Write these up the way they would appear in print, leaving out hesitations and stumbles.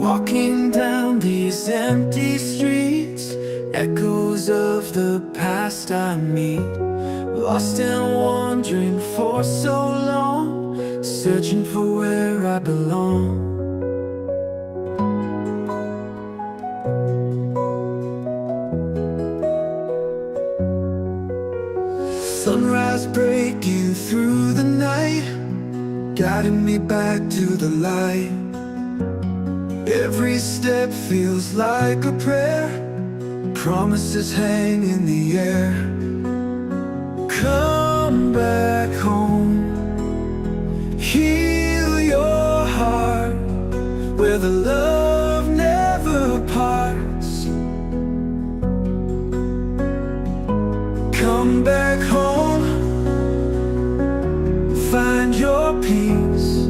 Walking down these empty streets, echoes of the past I meet. Lost and wandering for so long, searching for where I belong. Sunrise breaking through the night, guiding me back to the light. Every step feels like a prayer, promises hang in the air. Come back home, heal your heart, where the love never parts. Come back home, find your peace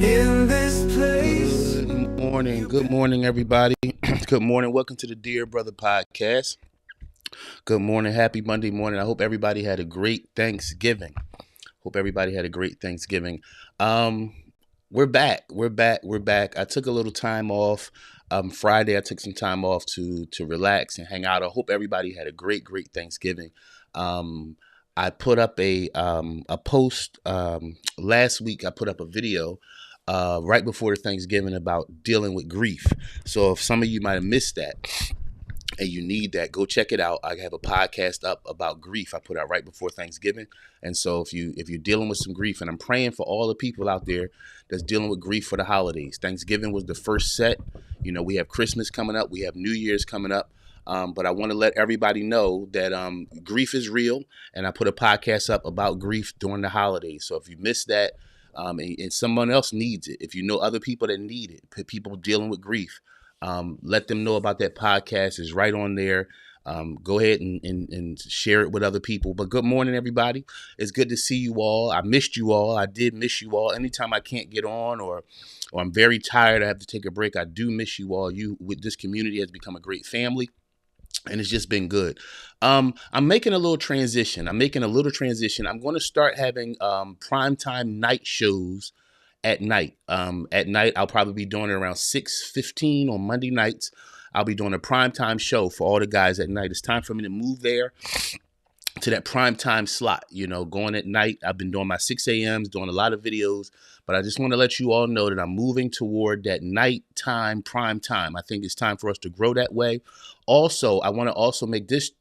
in this place. Good morning, everybody. Good morning. Welcome to the Dear Brother Podcast. Good morning. Happy Monday morning. I hope everybody had a great Thanksgiving. We're back. I took a little time off. Friday, I took some time off to relax and hang out. I hope everybody had a great Thanksgiving. I put up a post last week. I put up a video right before the Thanksgiving about dealing with grief. So if some of you might have missed that and you need that, go check it out. I have a podcast up about grief I put out right before Thanksgiving. And so if you're dealing with some grief, and I'm praying for all the people out there that's dealing with grief for the holidays. Thanksgiving was the first set. You know, we have Christmas coming up. We have New Year's coming up. But I want to let everybody know that grief is real. And I put a podcast up about grief during the holidays. So if you missed that, and someone else needs it, if you know other people that need it, people dealing with grief, let them know about that podcast. Is right on there. Go ahead and share it with other people. But good morning, everybody. It's good to see you all. I missed you all. I did miss you all. Anytime I can't get on or I'm very tired, I have to take a break, I do miss you all. You with this community has become a great family. And it's just been good. I'm making a little transition. I'm going to start having primetime night shows at night. I'll probably be doing it around 6:15 on Monday nights. I'll be doing a primetime show for all the guys at night. It's time for me to move there to that primetime slot, going at night. I've been doing my 6 a.m.s, doing a lot of videos, but I just want to let you all know that I'm moving toward that nighttime prime time. I think it's time for us to grow that way. Also, I want to also make this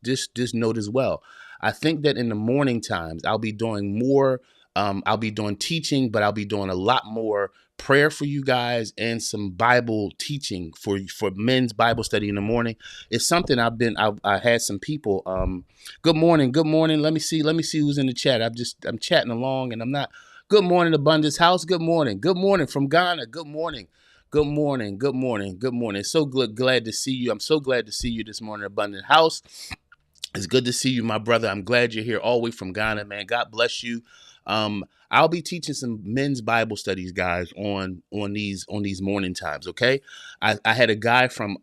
note as well. I think that in the morning times, I'll be doing more. I'll be doing teaching, but I'll be doing a lot more prayer for you guys and some Bible teaching for men's Bible study in the morning. It's something I had some people. Good morning. Let me see who's in the chat. I'm chatting along and I'm not. Good morning, Abundance House. Good morning from Ghana. Good morning. So glad to see you. I'm so glad to see you this morning, Abundant House. It's good to see you, my brother. I'm glad you're here all the way from Ghana, man. God bless you. I'll be teaching some men's Bible studies, guys, on these morning times. Okay. I had a guy from,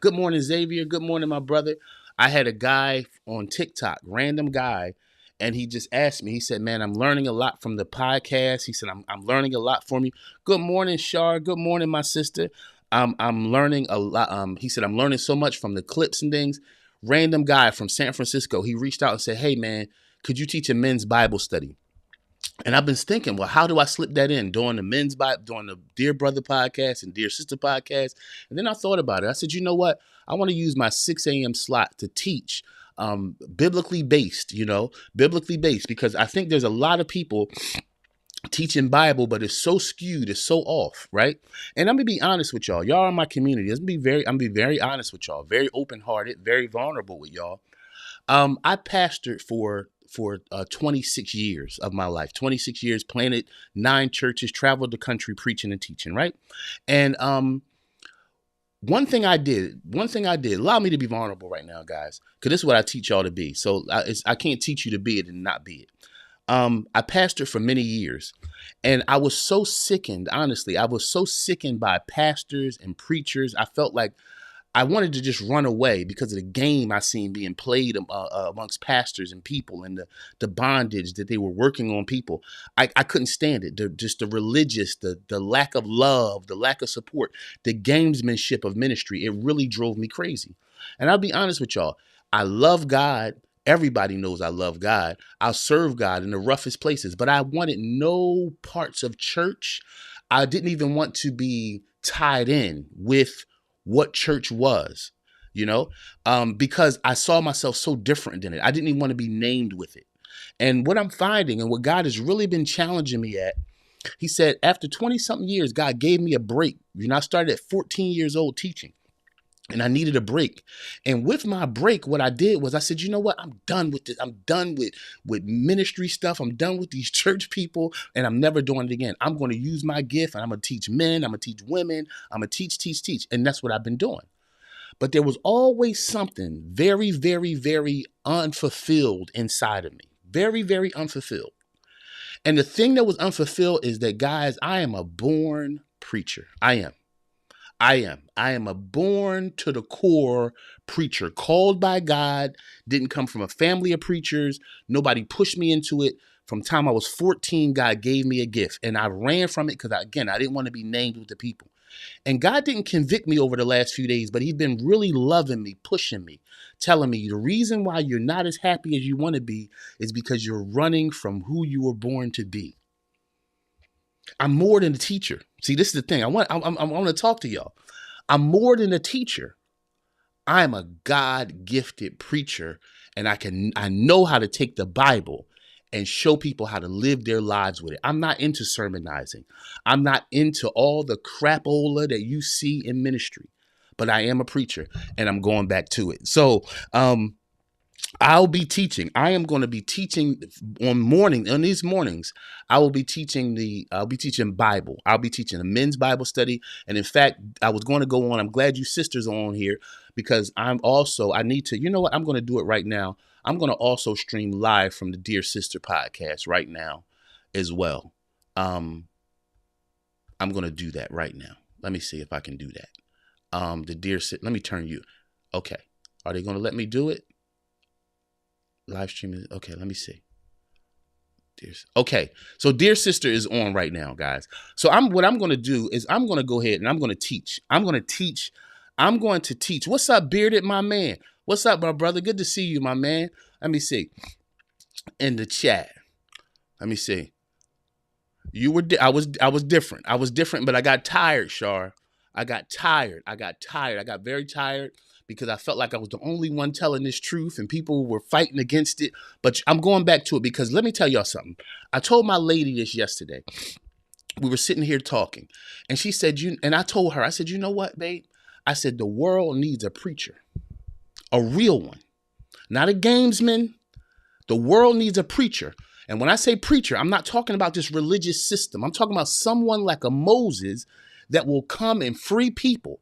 good morning, Xavier. Good morning, my brother. I had a guy on TikTok, random guy. And he just asked me, he said, man, I'm learning a lot from the podcast. He said, I'm learning a lot from you. Good morning, Shar. Good morning, my sister. I'm learning a lot. He said, I'm learning so much from the clips and things. Random guy from San Francisco. He reached out and said, hey, man, could you teach a men's Bible study? And I've been thinking, well, how do I slip that in during the Dear Brother podcast and Dear Sister podcast? And then I thought about it. I said, you know what? I want to use my 6 a.m. slot to teach biblically based, because I think there's a lot of people teaching Bible, but it's so skewed, it's so off, right? And I'm gonna be honest with y'all. Y'all are my community. I'm gonna be very honest with y'all, very open-hearted, very vulnerable with y'all. I pastored for 26 years of my life, 26 years, planted 9 churches, traveled the country preaching and teaching, right? And one thing I did, allow me to be vulnerable right now, guys, because this is what I teach y'all to be. So I can't teach you to be it and not be it. I pastored for many years, and I was so sickened, honestly, by pastors and preachers. I felt like I wanted to just run away because of the game I seen being played amongst pastors and people, and the bondage that they were working on people. I couldn't stand it. Just the religious, the lack of love, the lack of support, the gamesmanship of ministry. It really drove me crazy. And I'll be honest with y'all. I love God. Everybody knows I love God. I'll serve God in the roughest places, but I wanted no parts of church. I didn't even want to be tied in with what church was, because I saw myself so different than it. I didn't even want to be named with it. And what I'm finding and what God has really been challenging me at, he said, after 20 something years, God gave me a break. I started at 14 years old teaching. And I needed a break. And with my break, what I did was I said, you know what? I'm done with this. I'm done with ministry stuff. I'm done with these church people, and I'm never doing it again. I'm going to use my gift, and I'm going to teach men. I'm going to teach women. I'm going to teach. And that's what I've been doing. But there was always something very, very, very unfulfilled inside of me. Very, very unfulfilled. And the thing that was unfulfilled is that, guys, I am a born preacher. I am. I am a born to the core preacher, called by God, didn't come from a family of preachers. Nobody pushed me into it. From the time I was 14, God gave me a gift, and I ran from it because, I didn't want to be named with the people. And God didn't convict me over the last few days, but he's been really loving me, pushing me, telling me the reason why you're not as happy as you want to be is because you're running from who you were born to be. I'm more than a teacher. See, this is the thing. I want to talk to y'all. I'm more than a teacher. I'm a God-gifted preacher, and I know how to take the Bible and show people how to live their lives with it. I'm not into sermonizing. I'm not into all the crapola that you see in ministry, but I am a preacher, and I'm going back to it. So, I'll be teaching. I am going to be teaching on these mornings. I'll be teaching Bible. I'll be teaching a men's Bible study. And in fact, I was going to go on. I'm glad you sisters are on here, because I need to, you know what? I'm going to do it right now. I'm going to also stream live from the Dear Sister podcast right now as well. I'm going to do that right now. Let me see if I can do that. The Dear Sister, let me turn you. Okay. Are they going to let me do it? Live streaming. Okay, let me see. Okay, so Dear Sister is on right now, guys. So what I'm going to do is I'm going to go ahead and I'm going to teach. I'm going to teach. What's up, Bearded, my man? What's up, my brother? Good to see you, my man. Let me see. In the chat. Let me see. I was different. I was different, but I got tired, Shar. I got tired. I got very tired, because I felt like I was the only one telling this truth and people were fighting against it. But I'm going back to it, because let me tell y'all something. I told my lady this yesterday. We were sitting here talking, and she said, and I told her, I said, you know what, babe? I said, the world needs a preacher, a real one, not a gamesman. The world needs a preacher. And when I say preacher, I'm not talking about this religious system. I'm talking about someone like a Moses that will come and free people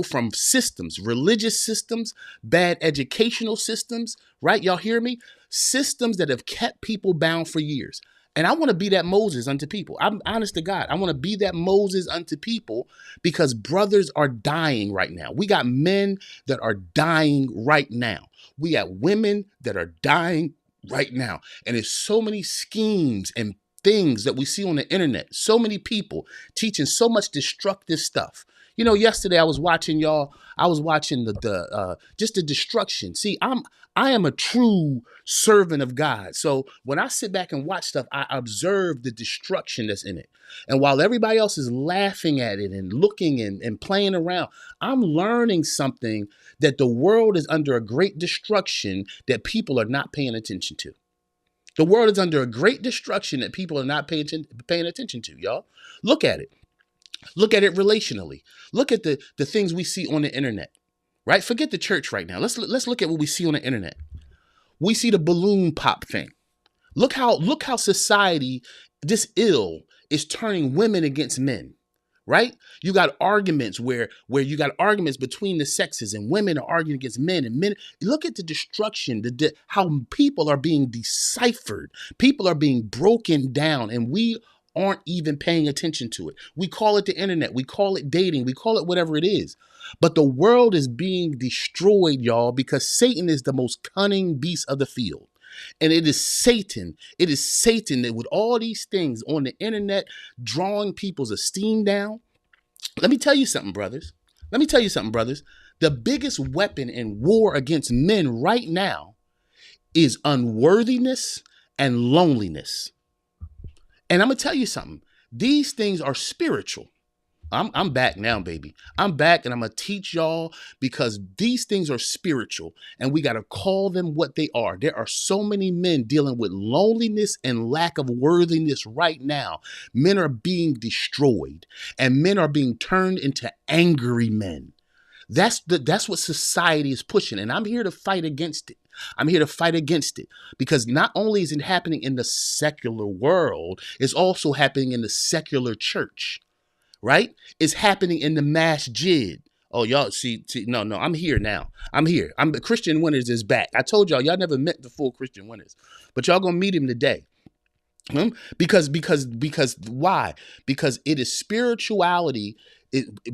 from systems, religious systems, bad educational systems, right? Y'all hear me? Systems that have kept people bound for years. And I want to be that Moses unto people. I'm honest to God. I want to be that Moses unto people, because brothers are dying right now. We got men that are dying right now. We got women that are dying right now. And there's so many schemes and things that we see on the internet. So many people teaching so much destructive stuff. Yesterday I was watching just the destruction. See, I am a true servant of God. So when I sit back and watch stuff, I observe the destruction that's in it. And while everybody else is laughing at it and looking and playing around, I'm learning something, that the world is under a great destruction that people are not paying attention to. The world is under a great destruction that people are not paying attention to, y'all. Look at it. Look at it relationally. Look at the things we see on the internet, right? Forget the church right now. Let's look at what we see on the internet. We see the balloon pop thing. Look how society, this ill, is turning women against men, right? You got arguments where you got arguments between the sexes, and women are arguing against men, and men. Look at the destruction, how people are being deciphered. People are being broken down, and we aren't even paying attention to it. We call it the internet. We call it dating. We call it whatever it is. But the world is being destroyed, y'all, because Satan is the most cunning beast of the field. And it is Satan. It is Satan that with all these things on the internet, drawing people's esteem down. Let me tell you something, brothers. Let me tell you something, brothers. The biggest weapon in war against men right now is unworthiness and loneliness. And I'm going to tell you something. These things are spiritual. I'm back now, baby. I'm back and I'm going to teach y'all because these things are spiritual and we got to call them what they are. There are so many men dealing with loneliness and lack of worthiness right now. Men are being destroyed and men are being turned into angry men. That's what society is pushing. And I'm here to fight against it. I'm here to fight against it because not only is it happening in the secular world, it's also happening in the secular church. Right? It's happening in the masjid. Oh, y'all see, no, I'm here now. I'm here. The Christian Winners is back. I told y'all never met the full Christian Winners, but y'all gonna meet him today. Because why? Because it is spirituality.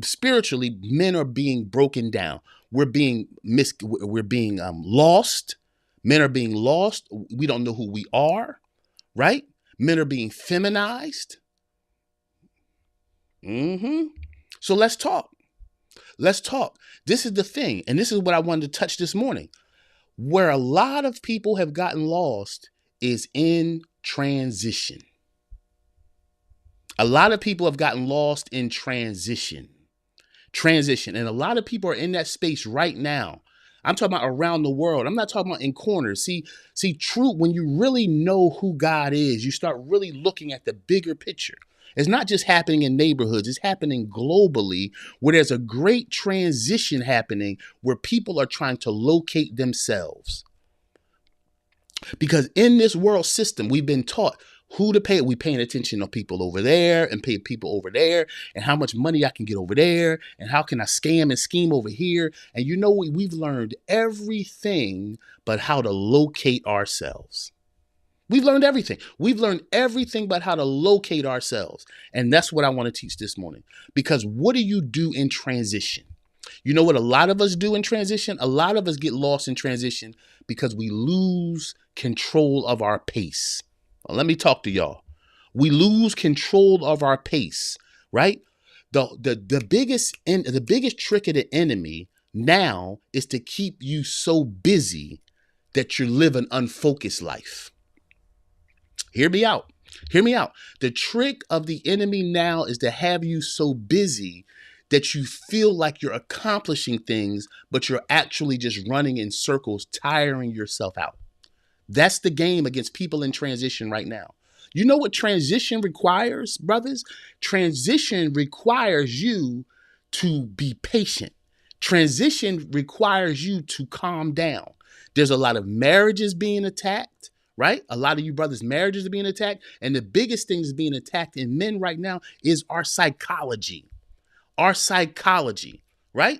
Spiritually, men are being broken down. We're being lost. Men are being lost. We don't know who we are. Right? Men are being feminized. So let's talk. Let's talk. This is the thing. And this is what I wanted to touch this morning. Where a lot of people have gotten lost is in transition. A lot of people have gotten lost in transition. And a lot of people are in that space right now. I'm talking about around the world. I'm not talking about in corners. See, true, when you really know who God is, you start really looking at the bigger picture. It's not just happening in neighborhoods. It's happening globally where there's a great transition happening where people are trying to locate themselves. Because in this world system, we've been taught who to pay. We're paying attention to people over there and pay people over there and how much money I can get over there and how can I scam and scheme over here. And you know, we've learned everything but how to locate ourselves. We've learned everything. We've learned everything but how to locate ourselves. And that's what I want to teach this morning. Because what do you do in transition? You know what a lot of us do in transition? A lot of us get lost in transition because we lose control of our pace. Well, let me talk to y'all. We lose control of our pace, right? The biggest trick of the enemy now is to keep you so busy that you live an unfocused life. Hear me out. Hear me out. The trick of the enemy now is to have you so busy that you feel like you're accomplishing things, but you're actually just running in circles, tiring yourself out. That's the game against people in transition right now. You know what transition requires, brothers? Transition requires you to be patient. Transition requires you to calm down. There's a lot of marriages being attacked. Right? A lot of you brothers' marriages are being attacked. And the biggest thing that's being attacked in men right now is our psychology. Our psychology, right?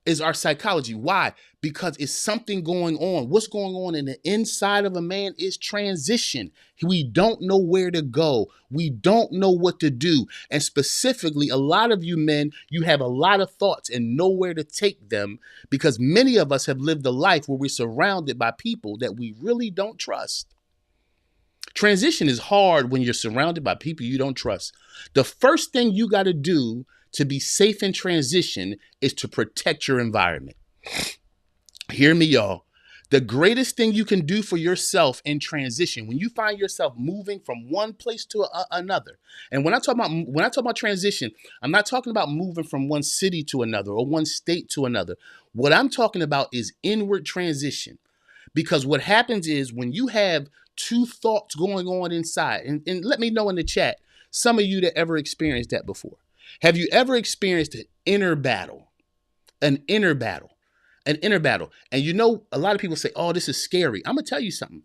Is our psychology. Why? Because it's something going on. What's going on in the inside of a man is transition. We don't know where to go. We don't know what to do. And specifically, a lot of you men, you have a lot of thoughts and nowhere to take them because many of us have lived a life where we're surrounded by people that we really don't trust. Transition is hard when you're surrounded by people you don't trust. The first thing you got to do to be safe in transition is to protect your environment. Hear me, y'all. The greatest thing you can do for yourself in transition, when you find yourself moving from one place to another, and when I talk about transition, I'm not talking about moving from one city to another or one state to another. What I'm talking about is inward transition. Because what happens is when you have two thoughts going on inside, and let me know in the chat, some of you that ever experienced that before. Have you ever experienced an inner battle? An inner battle. An inner battle. And you know, a lot of people say, oh, this is scary. I'm going to tell you something.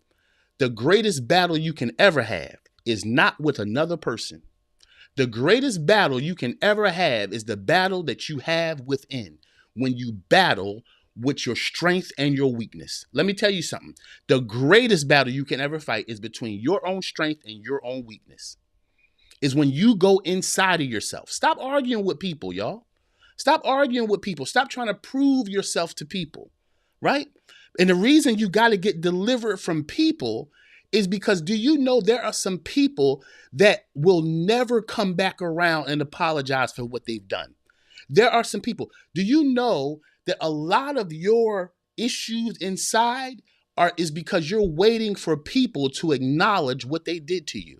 The greatest battle you can ever have is not with another person. The greatest battle you can ever have is the battle that you have within when you battle with your strength and your weakness. Let me tell you something. The greatest battle you can ever fight is between your own strength and your own weakness. is when you go inside of yourself. Stop arguing with people, y'all. Stop arguing with people. Stop trying to prove yourself to people, right? And the reason you got to get delivered from people is because do you know there are some people that will never come back around and apologize for what they've done? There are some people. Do you know that a lot of your issues inside is because you're waiting for people to acknowledge what they did to you?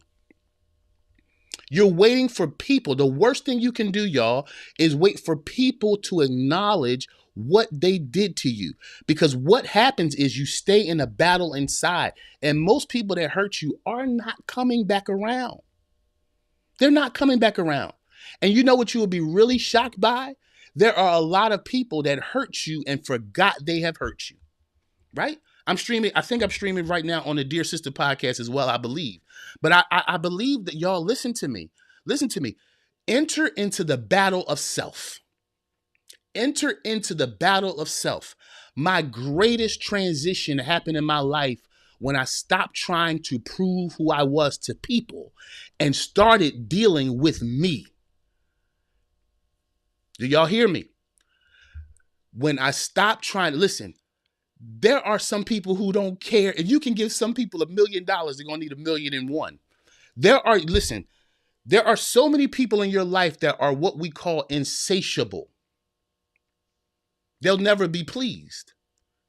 You're waiting for people. The worst thing you can do, y'all, is wait for people to acknowledge what they did to you. Because what happens is you stay in a battle inside. And most people that hurt you are not coming back around. They're not coming back around. And you know what you will be really shocked by? There are a lot of people that hurt you and forgot they have hurt you, right? I think I'm streaming right now on the Dear Sister podcast as well, I believe. But I believe that y'all listen to me. Listen to me. Enter into the battle of self. Enter into the battle of self. My greatest transition happened in my life when I stopped trying to prove who I was to people and started dealing with me. Do y'all hear me? When I stopped trying to listen, there are some people who don't care. If you can give some people $1 million, they're going to need 1,000,001. There are so many people in your life that are what we call insatiable. They'll never be pleased.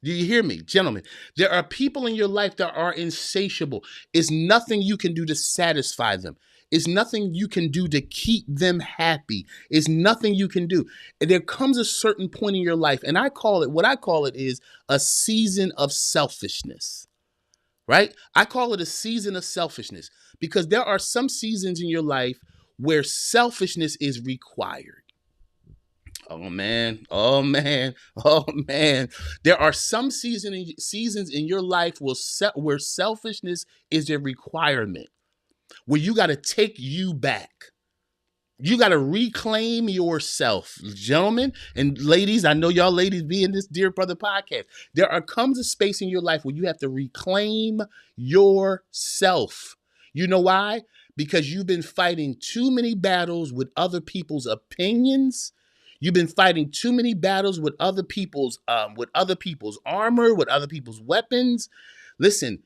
Do you hear me, gentlemen? There are people in your life that are insatiable. It's nothing you can do to satisfy them. It's nothing you can do to keep them happy. It's nothing you can do. And there comes a certain point in your life, and what I call it is a season of selfishness, right? I call it a season of selfishness because there are some seasons in your life where selfishness is required. Oh man. There are some seasons in your life where selfishness is a requirement, where you got to take you back. You got to reclaim yourself, gentlemen and ladies. I know y'all ladies be in this Dear Brother podcast. Comes a space in your life where you have to reclaim yourself. You know why? Because you've been fighting too many battles with other people's opinions. You've been fighting too many battles with other people's armor, with other people's weapons. Listen,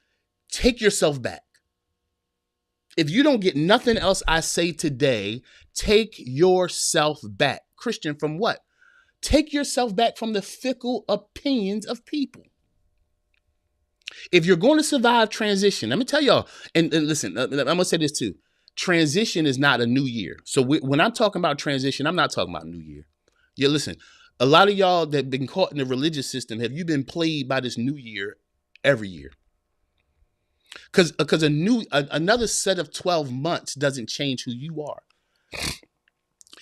take yourself back. If you don't get nothing else I say today, take yourself back. Christian, from what? Take yourself back from the fickle opinions of people. If you're going to survive transition, let me tell y'all, and listen, I'm going to say this too. Transition is not a new year. So when I'm talking about transition, I'm not talking about new year. Yeah, listen, a lot of y'all that have been caught in the religious system, have you been played by this new year every year? Because another set of 12 months doesn't change who you are.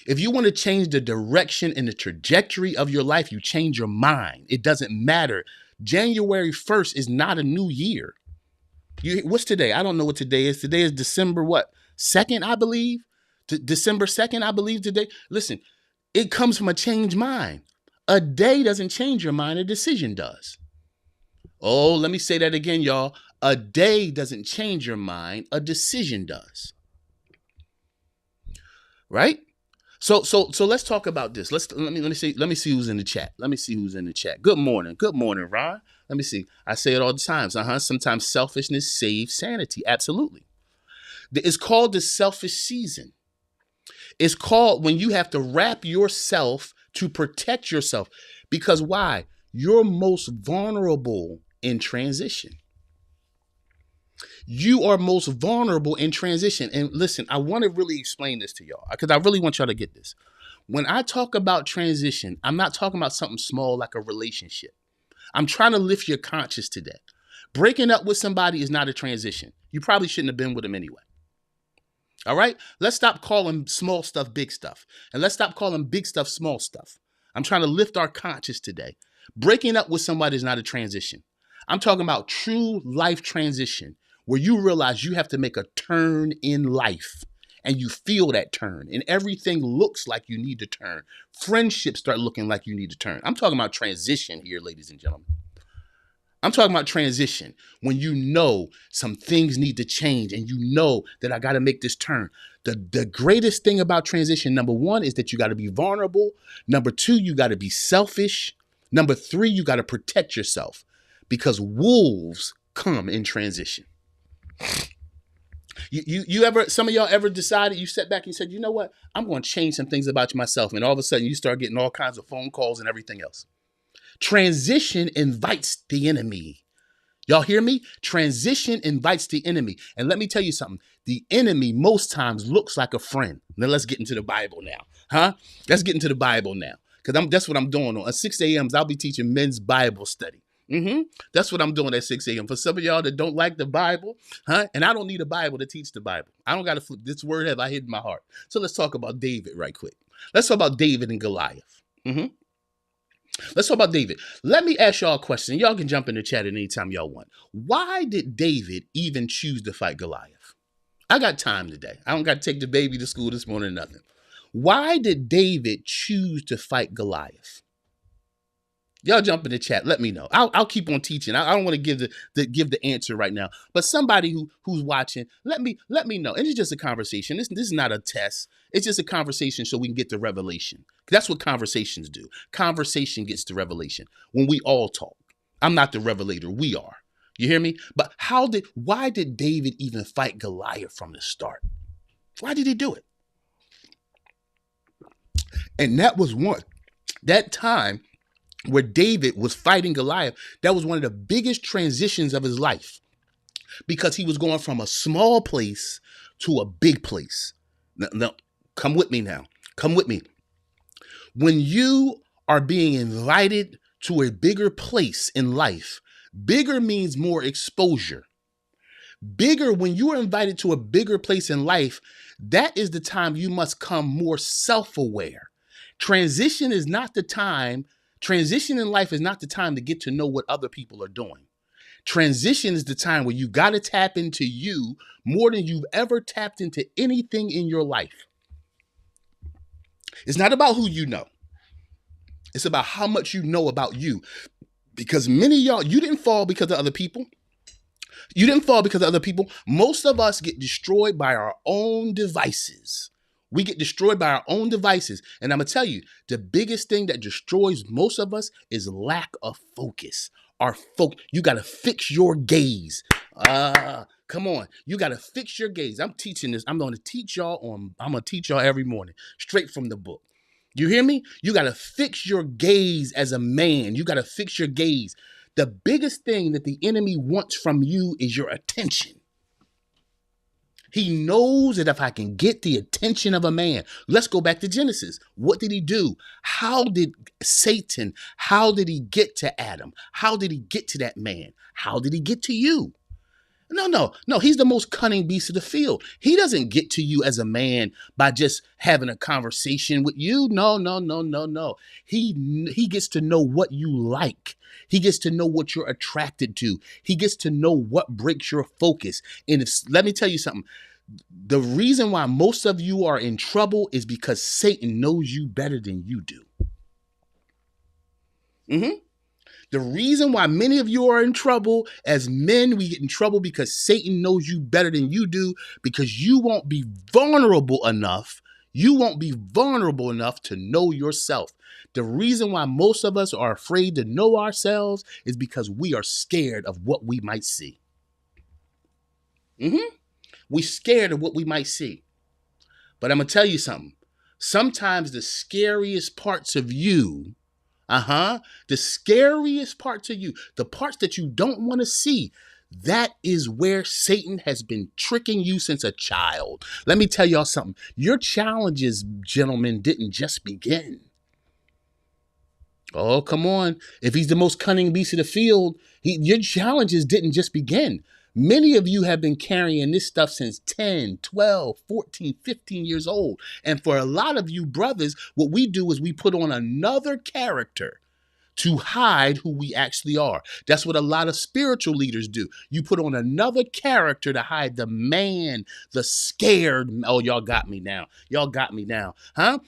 If you want to change the direction and the trajectory of your life, you change your mind. It doesn't matter. January 1st is not a new year. What's today? I don't know what today is. Today is December what? 2nd, I believe. December 2nd, I believe today. Listen, it comes from a changed mind. A day doesn't change your mind. A decision does. Oh, let me say that again, y'all. A day doesn't change your mind. A decision does. Right? So let's talk about this. Let me see who's in the chat. Good morning, Ron. Let me see. I say it all the time. Sometimes selfishness saves sanity. Absolutely. It's called the selfish season. It's called when you have to wrap yourself to protect yourself. Because why? You're most vulnerable in transition. You are most vulnerable in transition. And listen, I want to really explain this to y'all because I really want y'all to get this. When I talk about transition, I'm not talking about something small like a relationship. I'm trying to lift your conscience today. Breaking up with somebody is not a transition. You probably shouldn't have been with them anyway. All right? Let's stop calling small stuff big stuff. And let's stop calling big stuff small stuff. I'm trying to lift our conscience today. Breaking up with somebody is not a transition. I'm talking about true life transition where you realize you have to make a turn in life and you feel that turn and everything looks like you need to turn. Friendships start looking like you need to turn. I'm talking about transition here, ladies and gentlemen. I'm talking about transition when you know some things need to change and you know that I got to make this turn. The greatest thing about transition, number one, is that you got to be vulnerable. Number two, you got to be selfish. Number three, you got to protect yourself because wolves come in transition. You ever, some of y'all ever decided, you sat back and you said, you know what, I'm going to change some things about myself. And all of a sudden you start getting all kinds of phone calls and everything else. Transition invites the enemy. Y'all hear me? Transition invites the enemy. And let me tell you something. The enemy most times looks like a friend. Now let's get into the Bible now. Huh? Let's get into the Bible now. Because that's what I'm doing on 6 a.m.s. I'll be teaching men's Bible study. That's what I'm doing at 6 a.m. For some of y'all that don't like the Bible, huh? And I don't need a Bible to teach the Bible. I don't got to flip. This word have I hid in my heart. So let's talk about David right quick. Let's talk about David and Goliath. Let's talk about David. Let me ask y'all a question. Y'all can jump in the chat at any time y'all want. Why did David even choose to fight Goliath? I got time today. I don't got to take the baby to school this morning or nothing. Why did David choose to fight Goliath? Y'all jump in the chat. Let me know. I'll keep on teaching. I don't want to give the answer right now. But somebody who's watching, let me know. And it's just a conversation. This is not a test. It's just a conversation so we can get the revelation. That's what conversations do. Conversation gets the revelation. When we all talk. I'm not the revelator. We are. You hear me? But why did David even fight Goliath from the start? Why did he do it? And that time where David was fighting Goliath, that was one of the biggest transitions of his life because he was going from a small place to a big place. Now, come with me now. Come with me. When you are being invited to a bigger place in life, bigger means more exposure. Bigger, when you are invited to a bigger place in life, that is the time you must come more self-aware. Transition in life is not the time to get to know what other people are doing. Transition is the time where you got to tap into you more than you've ever tapped into anything in your life. It's not about who you know. It's about how much you know about you. Because many of y'all, you didn't fall because of other people. You didn't fall because of other people. Most of us get destroyed by our own devices. We get destroyed by our own devices. And I'm going to tell you, the biggest thing that destroys most of us is lack of focus. You got to fix your gaze. Come on. You got to fix your gaze. I'm teaching this. I'm going to teach y'all every morning, straight from the book. You hear me? You got to fix your gaze as a man. You got to fix your gaze. The biggest thing that the enemy wants from you is your attention. He knows that if I can get the attention of a man, let's go back to Genesis. What did he do? How did he get to Adam? How did he get to that man? How did he get to you? No. He's the most cunning beast of the field. He doesn't get to you as a man by just having a conversation with you. No. He gets to know what you like. He gets to know what you're attracted to. He gets to know what breaks your focus. And let me tell you something. The reason why most of you are in trouble is because Satan knows you better than you do. The reason why many of you are in trouble as men, we get in trouble because Satan knows you better than you do, because you won't be vulnerable enough. You won't be vulnerable enough to know yourself. The reason why most of us are afraid to know ourselves is because we are scared of what we might see. We're scared of what we might see. But I'm going to tell you something. Sometimes the scariest parts of you, the scariest parts of you, the parts that you don't want to see, that is where Satan has been tricking you since a child. Let me tell y'all something. Your challenges, gentlemen, didn't just begin. Oh, come on. If he's the most cunning beast of the field, your challenges didn't just begin. Many of you have been carrying this stuff since 10, 12, 14, 15 years old. And for a lot of you brothers, what we do is we put on another character to hide who we actually are. That's what a lot of spiritual leaders do. You put on another character to hide the man, the scared. Oh, y'all got me now. Huh?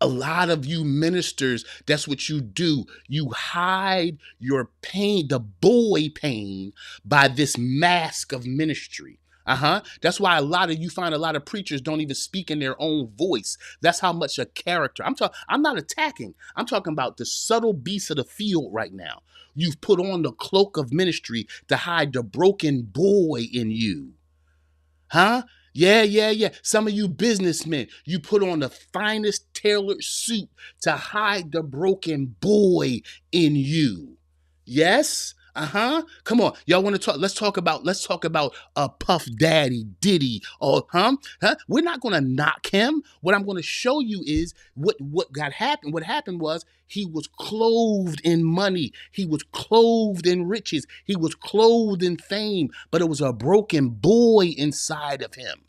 A lot of you ministers, that's what you do. You hide your pain, the boy pain, by this mask of ministry. That's why you find a lot of preachers don't even speak in their own voice. That's how much a character. I'm not attacking. I'm talking about the subtle beasts of the field right now. You've put on the cloak of ministry to hide the broken boy in you. Huh? Yeah, yeah, yeah. Some of you businessmen, you put on the finest tailored suit to hide the broken boy in you. Yes? Come on. Y'all want to talk? Let's talk about Puff Daddy, Diddy, or We're not gonna knock him. What I'm gonna show you is what got happened. What happened was he was clothed in money, he was clothed in riches, he was clothed in fame, but it was a broken boy inside of him.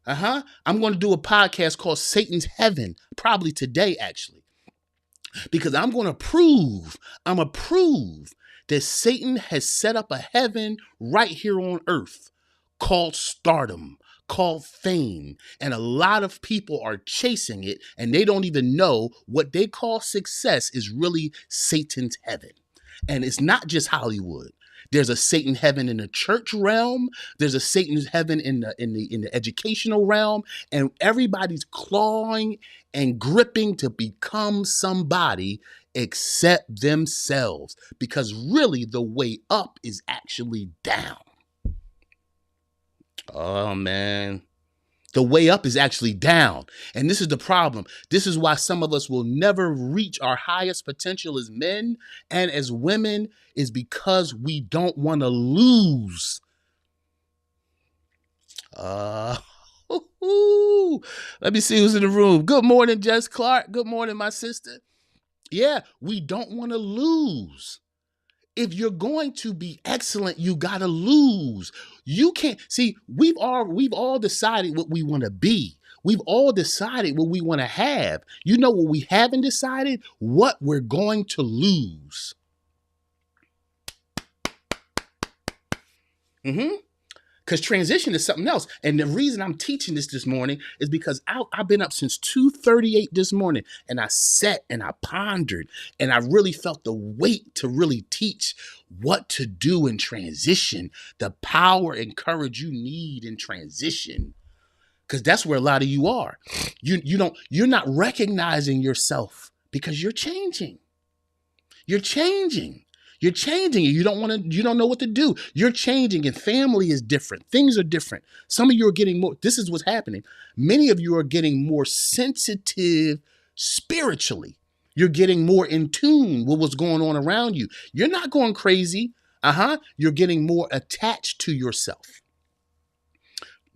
I'm gonna do a podcast called Satan's Heaven, probably today, actually. Because I'm going to prove that Satan has set up a heaven right here on earth called stardom, called fame. And a lot of people are chasing it and they don't even know what they call success is really Satan's heaven. And it's not just Hollywood. There's a Satan heaven in the church realm. There's a Satan's heaven in the educational realm, and everybody's clawing and gripping to become somebody except themselves, because really the way up is actually down. Oh man. The way up is actually down. And this is the problem. This is why some of us will never reach our highest potential as men and as women, is because we don't want to lose. Let me see who's in the room. Good morning, Jess Clark. Good morning, my sister. Yeah, we don't want to lose. If you're going to be excellent, you gotta lose. You can't see. We've all decided what we want to be. We've all decided what we want to have. You know what we haven't decided? What we're going to lose. Because transition is something else. And the reason I'm teaching this morning is because I've been up since 2:38 this morning, and I sat and I pondered, and I really felt the weight to really teach what to do in transition, the power and courage you need in transition. Because that's where a lot of you are. You're not recognizing yourself because you're changing. You're changing. You're changing. You don't know what to do. You're changing, and family is different. Things are different. Some of you are getting more. This is what's happening. Many of you are getting more sensitive spiritually. You're getting more in tune with what's going on around you. You're not going crazy. You're getting more attached to yourself.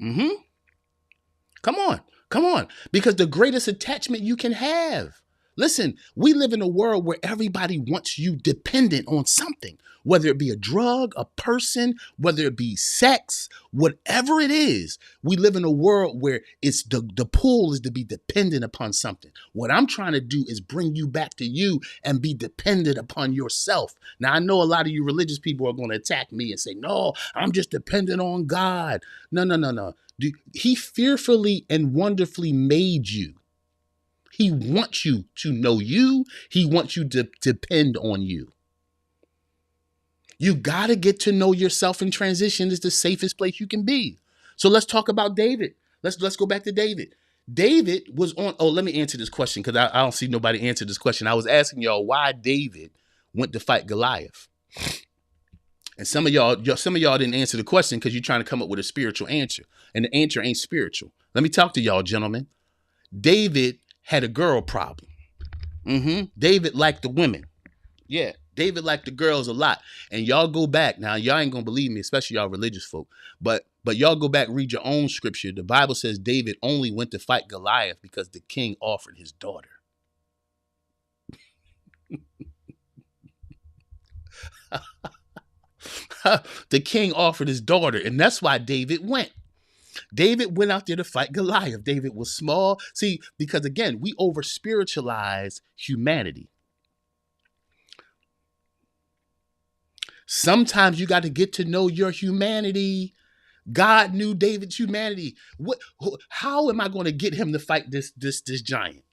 Come on. Because the greatest attachment you can have. Listen, we live in a world where everybody wants you dependent on something, whether it be a drug, a person, whether it be sex, whatever it is. We live in a world where it's the pull is to be dependent upon something. What I'm trying to do is bring you back to you and be dependent upon yourself. Now, I know a lot of you religious people are going to attack me and say, no, I'm just dependent on God. No. He fearfully and wonderfully made you. He wants you to know you. He wants you to depend on you. You got to get to know yourself in transition. Is the safest place you can be. So let's talk about David. Let's go back to David. David was on. Oh, let me answer this question because I don't see nobody answer this question. I was asking y'all why David went to fight Goliath. And some of y'all didn't answer the question because you're trying to come up with a spiritual answer. And the answer ain't spiritual. Let me talk to y'all, gentlemen. David had a girl problem. David liked the women. Yeah, David liked the girls a lot. And y'all go back. Now, y'all ain't going to believe me, especially y'all religious folk. But y'all go back, read your own scripture. The Bible says David only went to fight Goliath because the king offered his daughter. The king offered his daughter, and that's why David went. David went out there to fight Goliath. David was small. See, because again, we over spiritualize humanity. Sometimes you got to get to know your humanity. God knew David's humanity. How am I going to get him to fight this giant?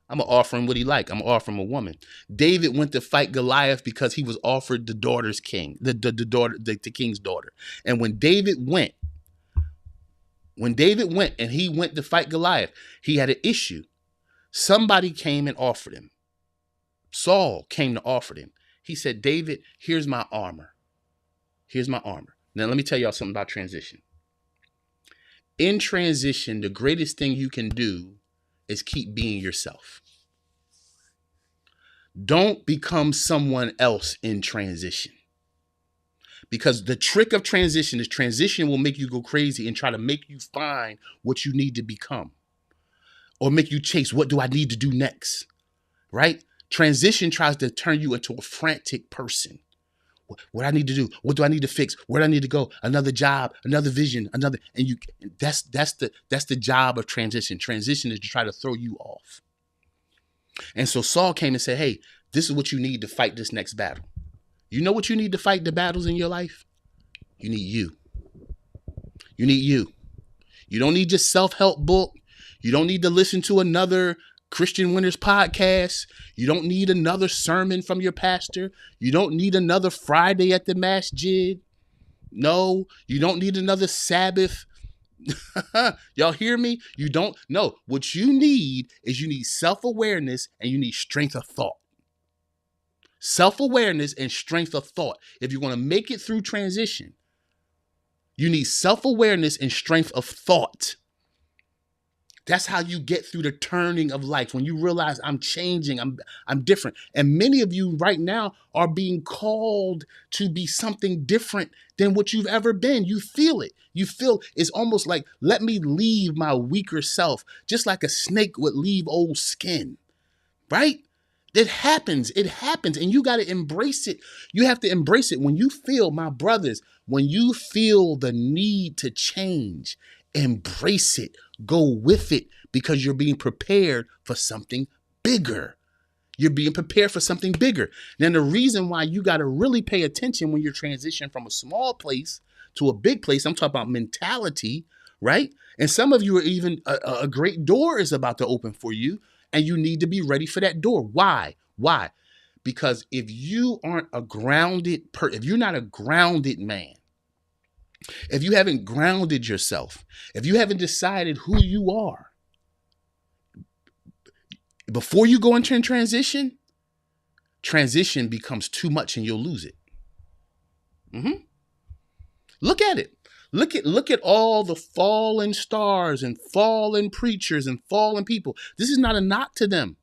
I'm gonna offer him what he like. I'm gonna offer him a woman. David went to fight Goliath because he was offered the daughter's king, the daughter, the king's daughter. And when David went and he went to fight Goliath, he had an issue. Somebody came and offered him. Saul came to offer him. He said, David, here's my armor. Here's my armor. Now let me tell y'all something about transition. In transition, the greatest thing you can do is keep being yourself. Don't become someone else in transition. Because the trick of transition is transition will make you go crazy and try to make you find what you need to become. Or make you chase, what do I need to do next? Right? Transition tries to turn you into a frantic person. What I need to do? What do I need to fix? Where do I need to go? Another job, another vision, another, and that's the job of transition. Transition is to try to throw you off. And so Saul came and said, hey, this is what you need to fight this next battle. You know what you need to fight the battles in your life? You need you. You need you. You don't need just self-help book. You don't need to listen to another Christian Winners podcast. You don't need another sermon from your pastor. You don't need another Friday at the masjid. No, you don't need another Sabbath. Y'all hear me? You don't. No, what you need is you need self-awareness and you need strength of thought. Self-awareness and strength of thought. If you're going to make it through transition, you need self-awareness and strength of thought. That's how you get through the turning of life. When you realize I'm changing, I'm different. And many of you right now are being called to be something different than what you've ever been. You feel it. You feel it's almost like, let me leave my weaker self, just like a snake would leave old skin, right? It happens. It happens. And you got to embrace it. You have to embrace it. When you feel, my brothers, when you feel the need to change, embrace it. Go with it, because you're being prepared for something bigger. You're being prepared for something bigger. Then the reason why you got to really pay attention when you're transitioning from a small place to a big place, I'm talking about mentality, right? And some of you are even, a great door is about to open for you, and you need to be ready for that door. Why? Why? Because if you aren't a grounded if you're not a grounded man, if you haven't grounded yourself, if you haven't decided who you are, before you go into transition becomes too much and you'll lose it. Look at it. Look at all the fallen stars and fallen preachers and fallen people. This is not a knock to them.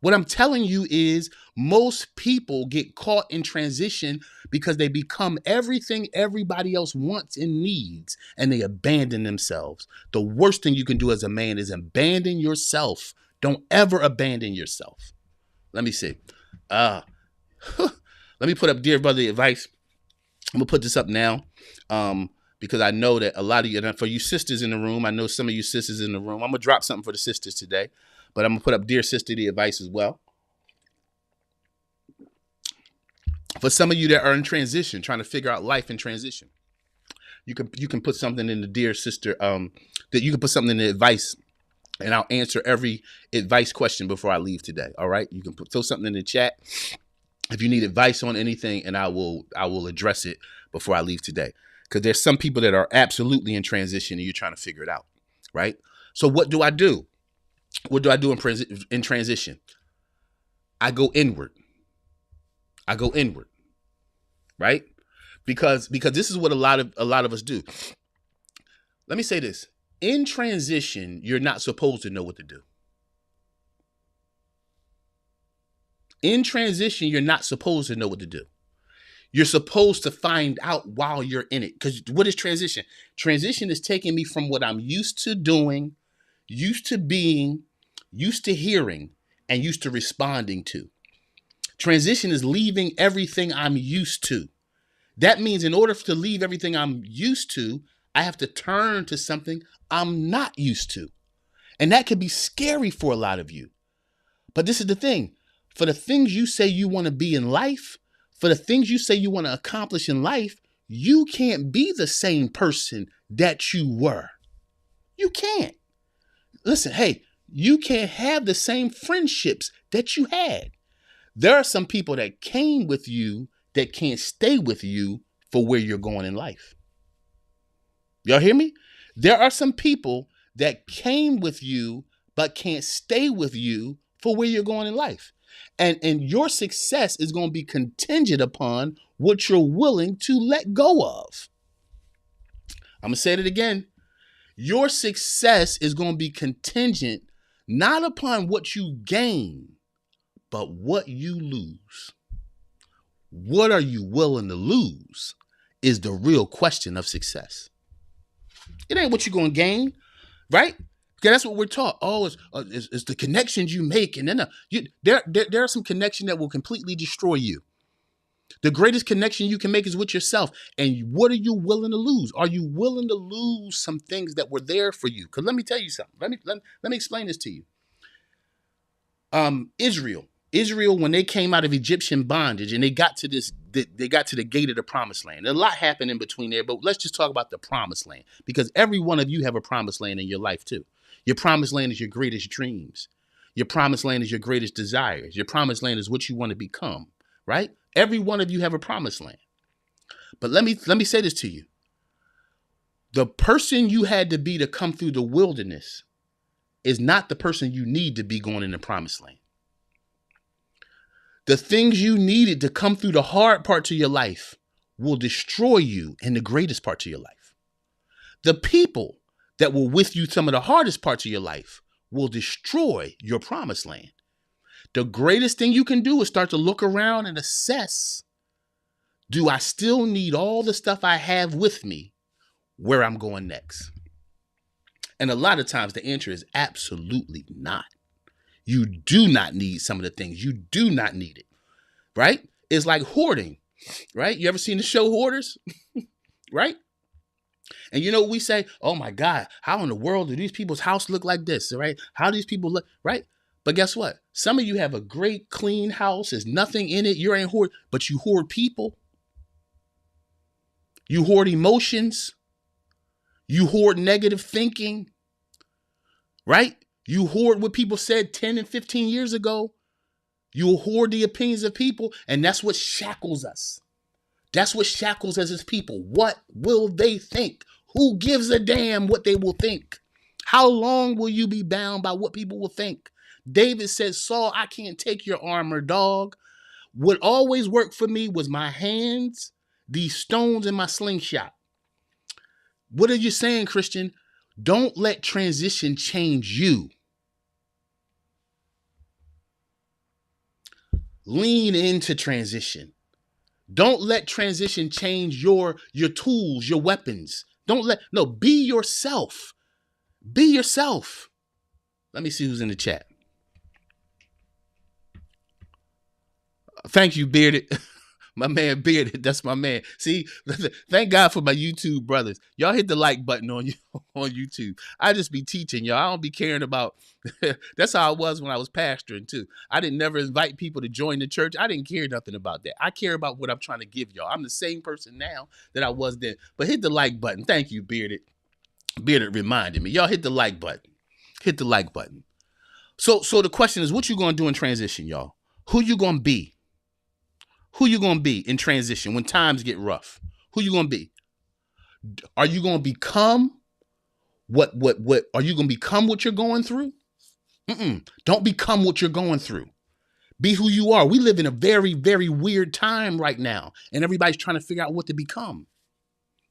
What I'm telling you is most people get caught in transition because they become everything everybody else wants and needs, and they abandon themselves. The worst thing you can do as a man is abandon yourself. Don't ever abandon yourself. Let me see. Let me put up Dear Brother Advice. I'm going to put this up now because I know that a lot of you, and for you sisters in the room, I know some of you sisters in the room, I'm going to drop something for the sisters today. But I'm going to put up Dear Sister, the advice as well. For some of you that are in transition, trying to figure out life in transition, you can put something in the Dear Sister, that you can put something in the advice, and I'll answer every advice question before I leave today. All right. You can throw something in the chat if you need advice on anything, and I will address it before I leave today. Because there's some people that are absolutely in transition and you're trying to figure it out. Right. So what do I do? What do I do in transition? I go inward. Right? Because this is what a lot of us do. Let me say this. In transition, you're not supposed to know what to do. In transition, you're not supposed to know what to do. You're supposed to find out while you're in it. Because what is transition? Transition is taking me from what I'm used to doing, used to being, used to hearing, and used to responding to. Transition is leaving everything I'm used to. That means in order to leave everything I'm used to, I have to turn to something I'm not used to. And that can be scary for a lot of you. But this is the thing. For the things you say you want to be in life, for the things you say you want to accomplish in life, you can't be the same person that you were. You can't. Listen, hey, you can't have the same friendships that you had. There are some people that came with you that can't stay with you for where you're going in life. Y'all hear me? There are some people that came with you but can't stay with you for where you're going in life. And your success is going to be contingent upon what you're willing to let go of. I'm going to say it again. Your success is going to be contingent not upon what you gain, but what you lose. What are you willing to lose is the real question of success. It ain't what you're going to gain, right? Because that's what we're taught. Oh, it's the connections you make. And then there are some connections that will completely destroy you. The greatest connection you can make is with yourself. And what are you willing to lose? Are you willing to lose some things that were there for you? Because let me tell you something. Let me explain this to you. Israel, when they came out of Egyptian bondage and they got to the gate of the promised land. A lot happened in between there, but let's just talk about the promised land, because every one of you have a promised land in your life too. Your promised land is your greatest dreams. Your promised land is your greatest desires. Your promised land is what you want to become, right? Every one of you have a promised land. But let me say this to you. The person you had to be to come through the wilderness is not the person you need to be going in the promised land. The things you needed to come through the hard parts of your life will destroy you in the greatest parts of your life. The people that were with you some of the hardest parts of your life will destroy your promised land. The greatest thing you can do is start to look around and assess, do I still need all the stuff I have with me where I'm going next? And a lot of times the answer is absolutely not. You do not need some of the things. You do not need it, right? It's like hoarding, right? You ever seen the show Hoarders, right? And you know what we say? Oh my God, how in the world do these people's house look like this, right? How do these people look, right? But guess what? Some of you have a great clean house. There's nothing in it. You ain't hoard, but you hoard people. You hoard emotions. You hoard negative thinking, right? You hoard what people said 10 and 15 years ago. You hoard the opinions of people, and that's what shackles us. That's what shackles us as people. What will they think? Who gives a damn what they will think? How long will you be bound by what people will think? David said, Saul, I can't take your armor, dog. What always worked for me was my hands, these stones, and my slingshot. What are you saying, Christian? Don't let transition change you. Lean into transition. Don't let transition change your tools, your weapons. Be yourself. Be yourself. Let me see who's in the chat. Thank you, Bearded. My man Bearded, that's my man. See, thank God for my YouTube brothers. Y'all hit the like button on YouTube. I just be teaching y'all. I don't be caring about. That's how I was when I was pastoring too. I didn't never invite people to join the church. I didn't care nothing about that. I care about what I'm trying to give y'all. I'm the same person now that I was then. But hit the like button. Thank you, Bearded. Bearded reminded me. Y'all hit the like button. Hit the like button. So the question is, what you gonna do in transition, y'all? Who you gonna be? Who you going to be in transition when times get rough? Who you going to be? Are you going to become what are you going to become what you're going through? Don't become what you're going through. Be who you are. We live in a very, very weird time right now, and everybody's trying to figure out what to become.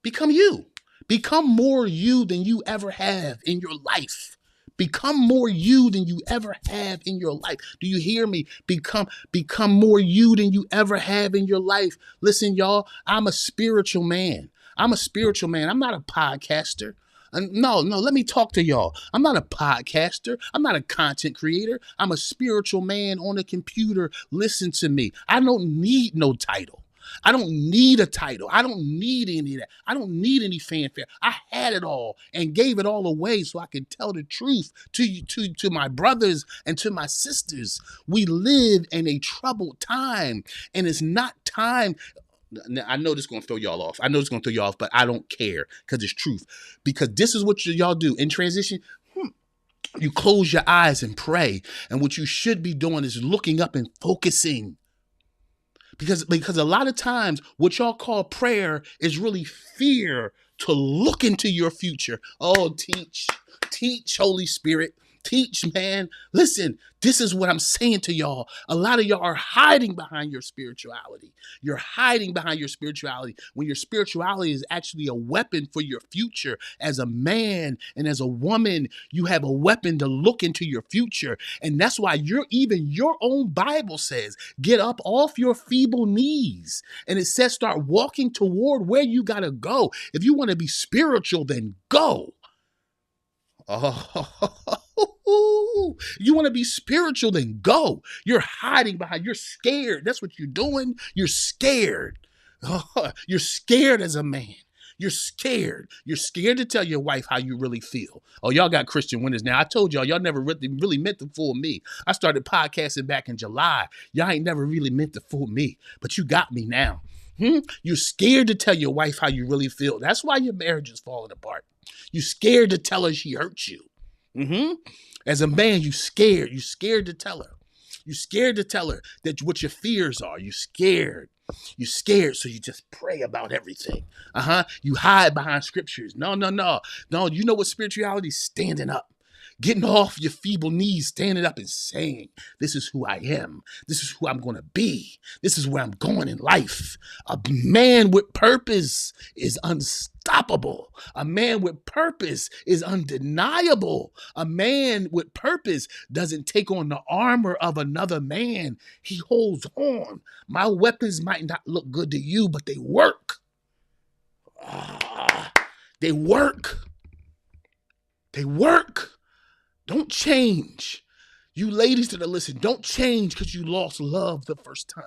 Become you. Become more you than you ever have in your life. Become more you than you ever have in your life. Do you hear me? Become more you than you ever have in your life. Listen, y'all, I'm a spiritual man. I'm a spiritual man. I'm not a podcaster. No, let me talk to y'all. I'm not a podcaster. I'm not a content creator. I'm a spiritual man on a computer. Listen to me. I don't need no title. I don't need a title. I don't need any of that. I don't need any fanfare. I had it all and gave it all away so I could tell the truth to you, to my brothers and to my sisters. We live in a troubled time, and it's not time. I know this is going to throw y'all off. But I don't care because it's truth. Because this is what y'all do in transition. You close your eyes and pray. And what you should be doing is looking up and focusing. Because a lot of times what y'all call prayer is really fear to look into your future. Oh, teach, Holy Spirit. Teach, man. Listen, this is what I'm saying to y'all. A lot of y'all are hiding behind your spirituality. You're hiding behind your spirituality when your spirituality is actually a weapon for your future. As a man and as a woman, you have a weapon to look into your future. And that's why even your own Bible says, get up off your feeble knees. And it says, start walking toward where you got to go. If you want to be spiritual, then go. Oh, you want to be spiritual, then go. You're hiding behind, you're scared. That's what you're doing. You're scared. You're scared as a man. You're scared. You're scared to tell your wife how you really feel. Oh, y'all got Christian winners now. I told y'all never really meant to fool me. I started podcasting back in July. Y'all ain't never really meant to fool me, but you got me now. You're scared to tell your wife how you really feel. That's why your marriage is falling apart. You're scared to tell her she hurt you. As a man, you're scared. You're scared to tell her. You're scared to tell her that what your fears are. You're scared. You're scared, so you just pray about everything. You hide behind scriptures. No. You know what spirituality is? Standing up. Getting off your feeble knees, standing up and saying, this is who I am. This is who I'm going to be. This is where I'm going in life. A man with purpose is unstoppable. A man with purpose is undeniable. A man with purpose doesn't take on the armor of another man. He holds on. My weapons might not look good to you, but they work. They work. They work. Don't change. You ladies that are listening, don't change because you lost love the first time.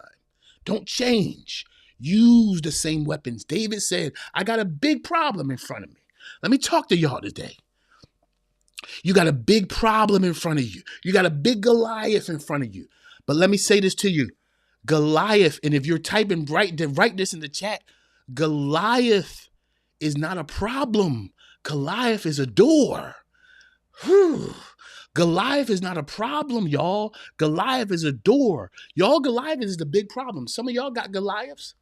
Don't change. Use the same weapons. David said, I got a big problem in front of me. Let me talk to y'all today. You got a big problem in front of you. You got a big Goliath in front of you. But let me say this to you. Goliath, and if you're typing, write this in the chat. Goliath is not a problem. Goliath is a door. Goliath is not a problem, y'all. Goliath is a door. Y'all, Goliath is the big problem. Some of y'all got Goliaths.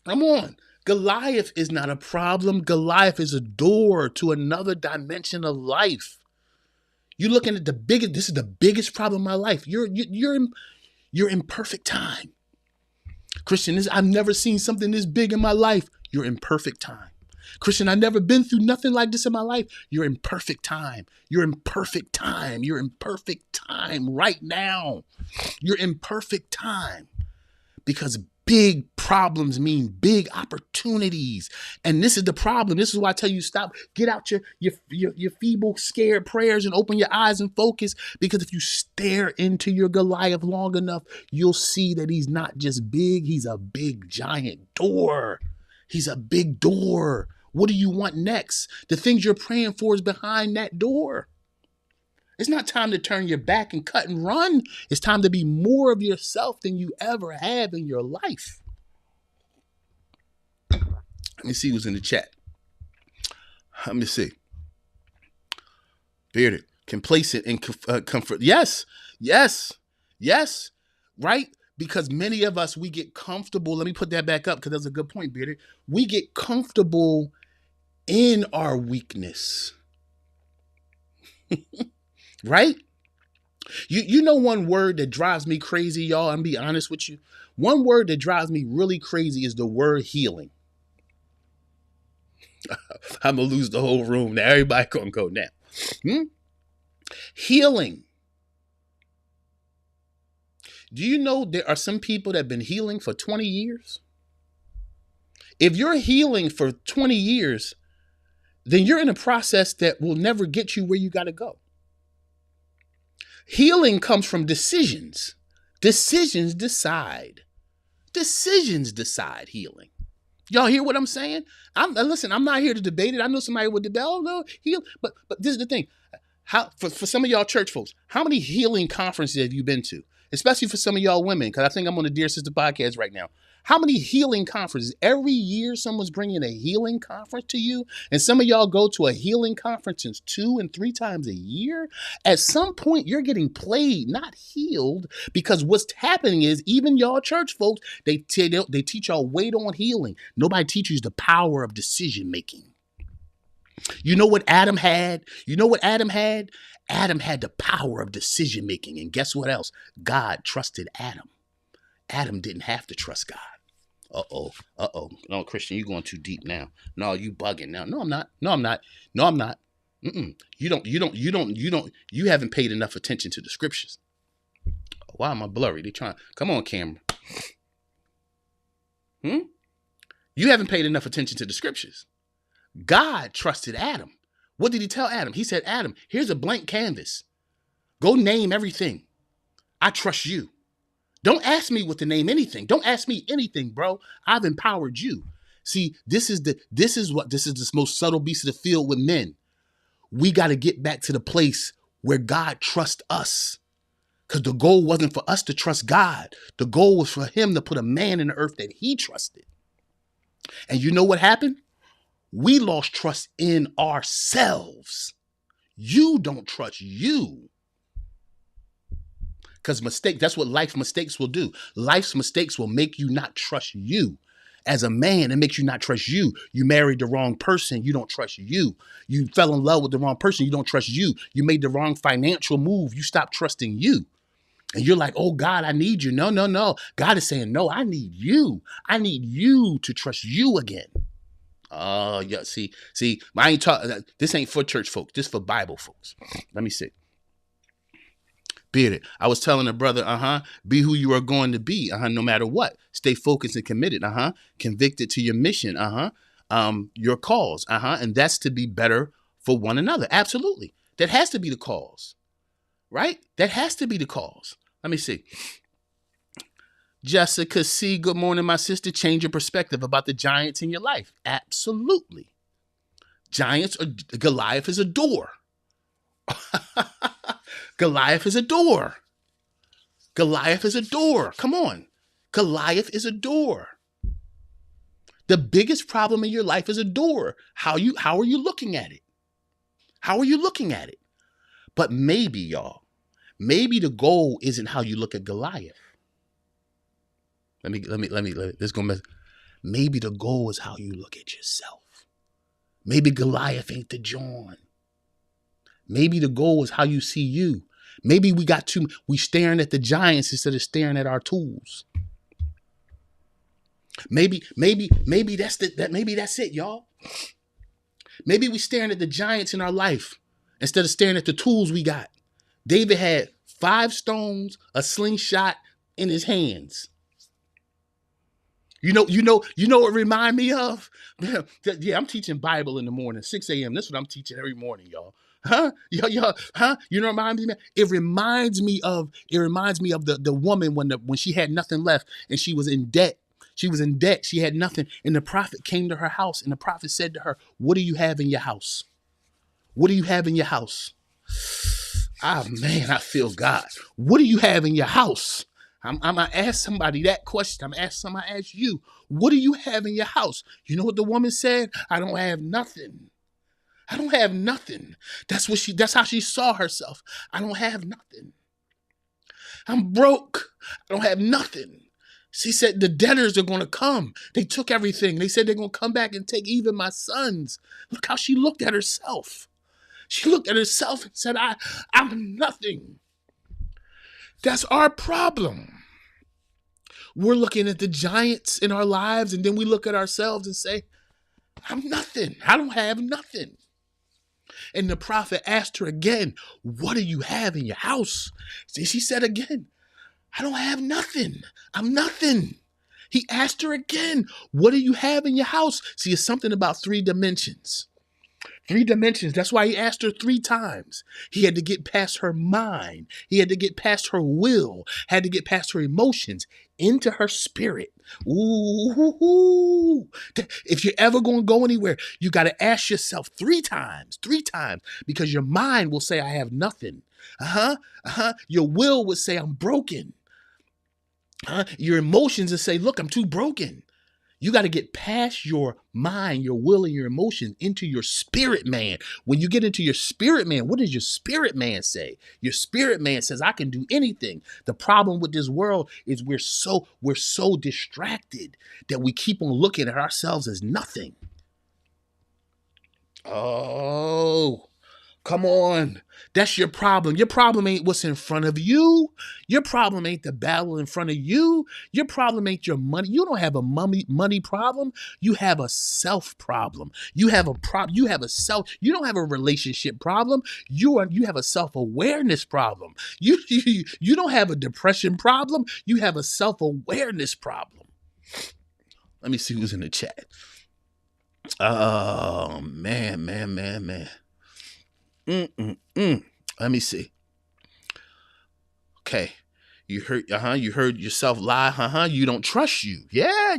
Come on. Goliath is not a problem. Goliath is a door to another dimension of life. You're looking at this is the biggest problem in my life. You're in perfect time. Christian, I've never seen something this big in my life. You're in perfect time. Christian, I've never been through nothing like this in my life. You're in perfect time. You're in perfect time. You're in perfect time right now. You're in perfect time because big problems mean big opportunities. And this is the problem. This is why I tell you, stop, get out your feeble, scared prayers and open your eyes and focus. Because if you stare into your Goliath long enough, you'll see that he's not just big. He's a big, giant door. He's a big door. What do you want next? The things you're praying for is behind that door. It's not time to turn your back and cut and run. It's time to be more of yourself than you ever have in your life. Let me see who's in the chat. Let me see. Bearded, complacent, and comfort. Yes. Right? Because many of us, we get comfortable. Let me put that back up because that's a good point, Bearded. We get comfortable in our weakness. Right? You know one word that drives me crazy, y'all? I'm be honest with you. One word that drives me really crazy is the word healing. I'm going to lose the whole room now. Everybody going to go now. Healing. Do you know there are some people that have been healing for 20 years? If you're healing for 20 years, then you're in a process that will never get you where you got to go. Healing comes from decisions. Decisions decide. Decisions decide healing. Y'all hear what I'm saying? Listen, I'm not here to debate it. I know somebody would debate, oh no, heal. But this is the thing. For some of y'all church folks, how many healing conferences have you been to? especially for some of y'all women, because I think I'm on the Dear Sister podcast right now. How many healing conferences? Every year someone's bringing a healing conference to you, and some of y'all go to a healing conference 2 and 3 times a year. At some point, you're getting played, not healed, because what's happening is even y'all church folks, they teach y'all wait on healing. Nobody teaches the power of decision making. You know what Adam had? Adam had the power of decision making. And guess what else? God trusted Adam. Adam didn't have to trust God. Uh-oh. No, Christian, you're going too deep now. No, you bugging now. No, I'm not. You haven't paid enough attention to the scriptures. Why am I blurry? They trying, come on, camera. You haven't paid enough attention to the scriptures. God trusted Adam. What did he tell Adam? He said, Adam, here's a blank canvas. Go name everything. I trust you. Don't ask me what to name anything. Don't ask me anything, bro. I've empowered you. See, this is the most subtle beast of the field with men. We got to get back to the place where God trusts us. Because the goal wasn't for us to trust God. The goal was for him to put a man in the earth that he trusted. And you know what happened? We lost trust in ourselves. You don't trust you. Because that's what life's mistakes will do. Life's mistakes will make you not trust you. As a man, it makes you not trust you. You married the wrong person. You don't trust you. You fell in love with the wrong person. You don't trust you. You made the wrong financial move. You stopped trusting you. And you're like, oh, God, I need you. No. God is saying, no, I need you. I need you to trust you again. Oh, yeah. See, I ain't talking. This ain't for church folks. This for Bible folks. Let me see. Beard it. I was telling a brother, be who you are going to be, no matter what. Stay focused and committed, convicted to your mission, your cause, and that's to be better for one another. Absolutely. That has to be the cause, right? That has to be the cause. Let me see. Jessica C., good morning, my sister. Change your perspective about the giants in your life. Absolutely. Goliath is a door. Goliath is a door. Goliath is a door. Come on. Goliath is a door. The biggest problem in your life is a door. How are you looking at it? How are you looking at it? But maybe, y'all, maybe the goal isn't how you look at Goliath. Let me, let's go. Maybe the goal is how you look at yourself. Maybe Goliath ain't the John. Maybe the goal is how you see you. Maybe we staring at the giants instead of staring at our tools. Maybe that's it, y'all. Maybe we staring at the giants in our life instead of staring at the tools we got. David had 5 stones, a slingshot in his hands. You know what remind me of? Yeah, I'm teaching Bible in the morning, 6 a.m. That's what I'm teaching every morning, y'all. You know what reminds me? It reminds me of the woman when she had nothing left and she was in debt. She had nothing. And the prophet came to her house and the prophet said to her, what do you have in your house? What do you have in your house? Ah, man, I feel God. What do you have in your house? I'm going to ask somebody that question. I'm going to ask you, what do you have in your house? You know what the woman said? I don't have nothing. I don't have nothing. That's how she saw herself. I don't have nothing. I'm broke. I don't have nothing. She said the debtors are going to come. They took everything. They said they're going to come back and take even my sons. Look how she looked at herself. She looked at herself and said, I'm nothing. That's our problem. We're looking at the giants in our lives and then we look at ourselves and say, I'm nothing. I don't have nothing. And the prophet asked her again, what do you have in your house? See, she said again, I don't have nothing. I'm nothing. He asked her again, what do you have in your house? See, it's something about 3 dimensions. 3 dimensions. That's why he asked her 3 times. He had to get past her mind. He had to get past her will, had to get past her emotions into her spirit. Ooh. If you're ever going to go anywhere, you got to ask yourself 3 times, because your mind will say, I have nothing. Your will would say, I'm broken. Your emotions and say, look, I'm too broken. You got to get past your mind, your will, and your emotions into your spirit man. When you get into your spirit man, what does your spirit man say? Your spirit man says, I can do anything. The problem with this world is we're so distracted that we keep on looking at ourselves as nothing. Oh, come on. That's your problem. Your problem ain't what's in front of you. Your problem ain't the battle in front of you. Your problem ain't your money. You don't have a money problem. You have a self problem. You have a problem. You have a self. You don't have a relationship problem. You have a self-awareness problem. You don't have a depression problem. You have a self-awareness problem. Let me see who's in the chat. Oh, man. Let me see. Okay. You heard yourself lie. You don't trust you. Yeah.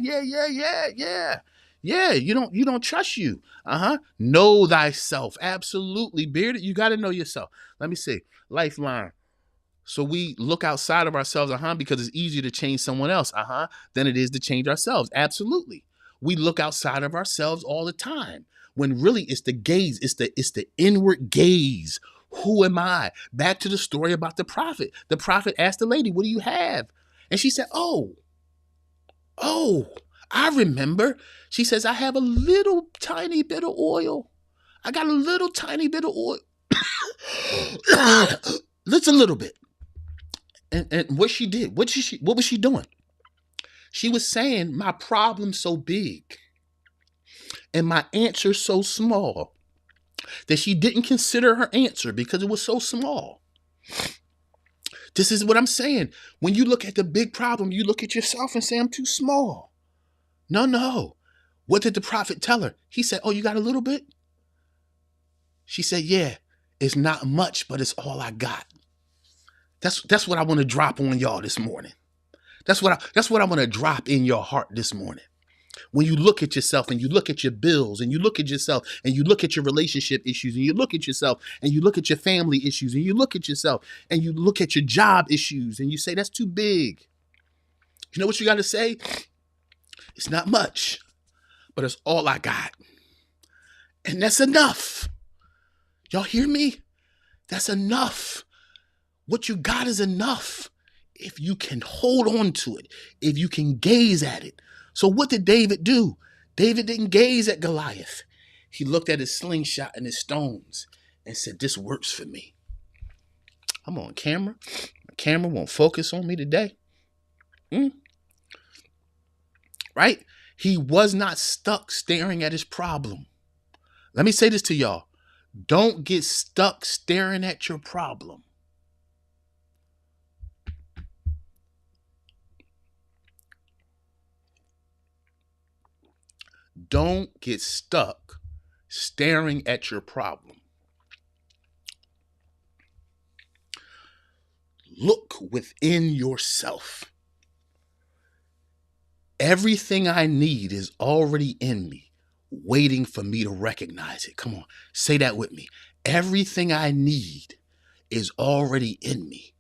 Yeah, you don't trust you. Know thyself. Absolutely, Bearded. You got to know yourself. Let me see. Lifeline. So we look outside of ourselves, because it's easier to change someone else, than it is to change ourselves. Absolutely. We look outside of ourselves all the time when really it's the gaze, it's the inward gaze. Who am I? Back to the story about the prophet. The prophet asked the lady, what do you have? And she said, oh, I remember. She says, I have a little tiny bit of oil. I got a little tiny bit of oil. Just a little bit. And what she did, what was she doing? She was saying, my problem's so big and my answer's so small, that she didn't consider her answer because it was so small. This is what I'm saying. When you look at the big problem, you look at yourself and say, I'm too small. No. What did the prophet tell her? He said, oh, you got a little bit? She said, yeah, it's not much, but it's all I got. That's what I want to drop on y'all this morning. That's what I want to drop in your heart this morning. When you look at yourself and you look at your bills and you look at yourself and you look at your relationship issues and you look at yourself and you look at your family issues and you look at yourself and you look at your job issues and you say, that's too big. You know what you got to say? It's not much, but it's all I got. And that's enough. Y'all hear me? That's enough. What you got is enough if you can hold on to it, if you can gaze at it. So what did David do? David didn't gaze at Goliath. He looked at his slingshot and his stones and said, this works for me. I'm on camera. My camera won't focus on me today. Right? He was not stuck staring at his problem. Let me say this to y'all. Don't get stuck staring at your problem. Don't get stuck staring at your problem. Look within yourself. Everything I need is already in me, waiting for me to recognize it. Come on, say that with me. Everything I need is already in me,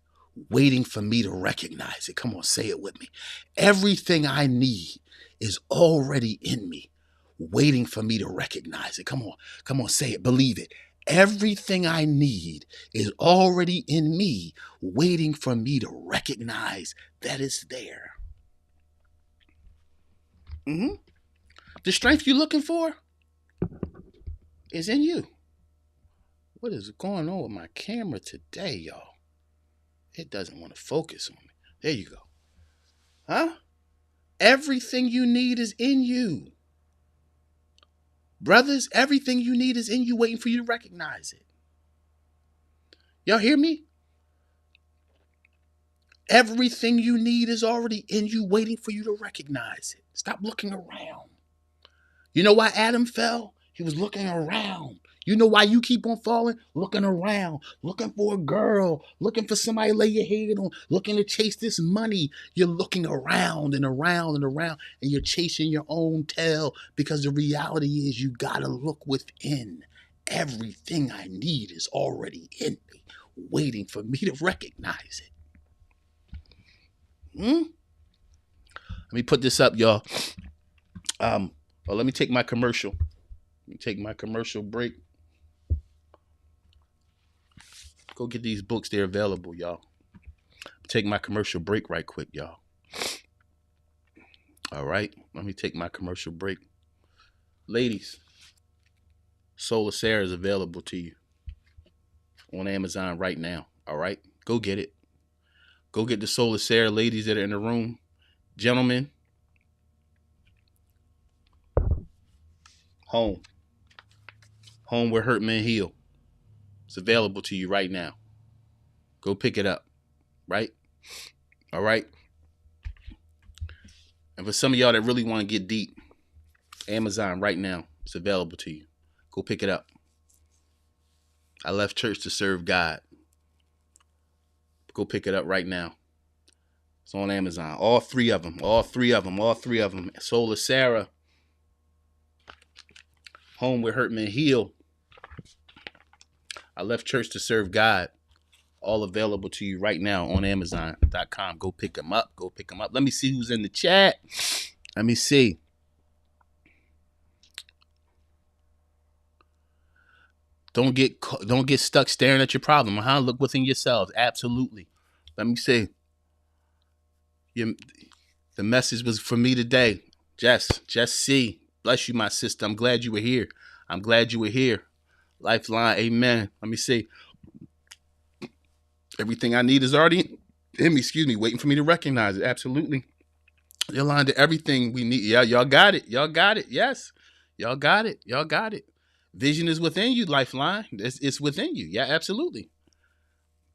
waiting for me to recognize it. Come on, say it with me. Everything I need is already in me, waiting for me to recognize it. Come on, say it, believe it. Everything I need is already in me, waiting for me to recognize that it's there. The strength you're looking for is in you. What is going on with my camera today, y'all? It doesn't want to focus on me. There you go. Everything you need is in you. Brothers, everything you need is in you, waiting for you to recognize it. Y'all hear me? Everything you need is already in you, waiting for you to recognize it. Stop looking around. You know why Adam fell? He was looking around. You know why you keep on falling? Looking around, looking for a girl, looking for somebody to lay your head on, looking to chase this money. You're looking around and around and around, and you're chasing your own tail, because the reality is you gotta look within. Everything I need is already in me, waiting for me to recognize it. Let me put this up, y'all. Well, let me take my commercial. Let me take my commercial break. Go get these books. They're available, y'all. Take my commercial break right quick, y'all. All right. Let me take my commercial break. Ladies, Solar Sarah is available to you on Amazon right now. All right. Go get it. Go get the Solar Sarah, ladies that are in the room. Gentlemen, home. Home where hurt men heal. It's available to you right now. Go pick it up. Right? All right. And for some of y'all that really want to get deep, Amazon right now. It's available to you. Go pick it up. I left church to serve God. Go pick it up right now. It's on Amazon. All three of them. All three of them. All three of them. Solar Sarah. Home where hurt men heal. I left church to serve God. All available to you right now on Amazon.com. Go pick them up. Go pick them up. Let me see who's in the chat. Let me see. Don't get stuck staring at your problem. Look within yourselves. Absolutely. Let me see. The message was for me today. Jess C. Bless you, my sister. I'm glad you were here. I'm glad you were here. Lifeline. Amen. Let me see. Everything I need is already in me. Excuse me. Waiting for me to recognize it. Absolutely. You're aligned to everything we need. Yeah, y'all got it. Y'all got it. Yes. Y'all got it. Y'all got it. Vision is within you, Lifeline. It's within you. Yeah, absolutely.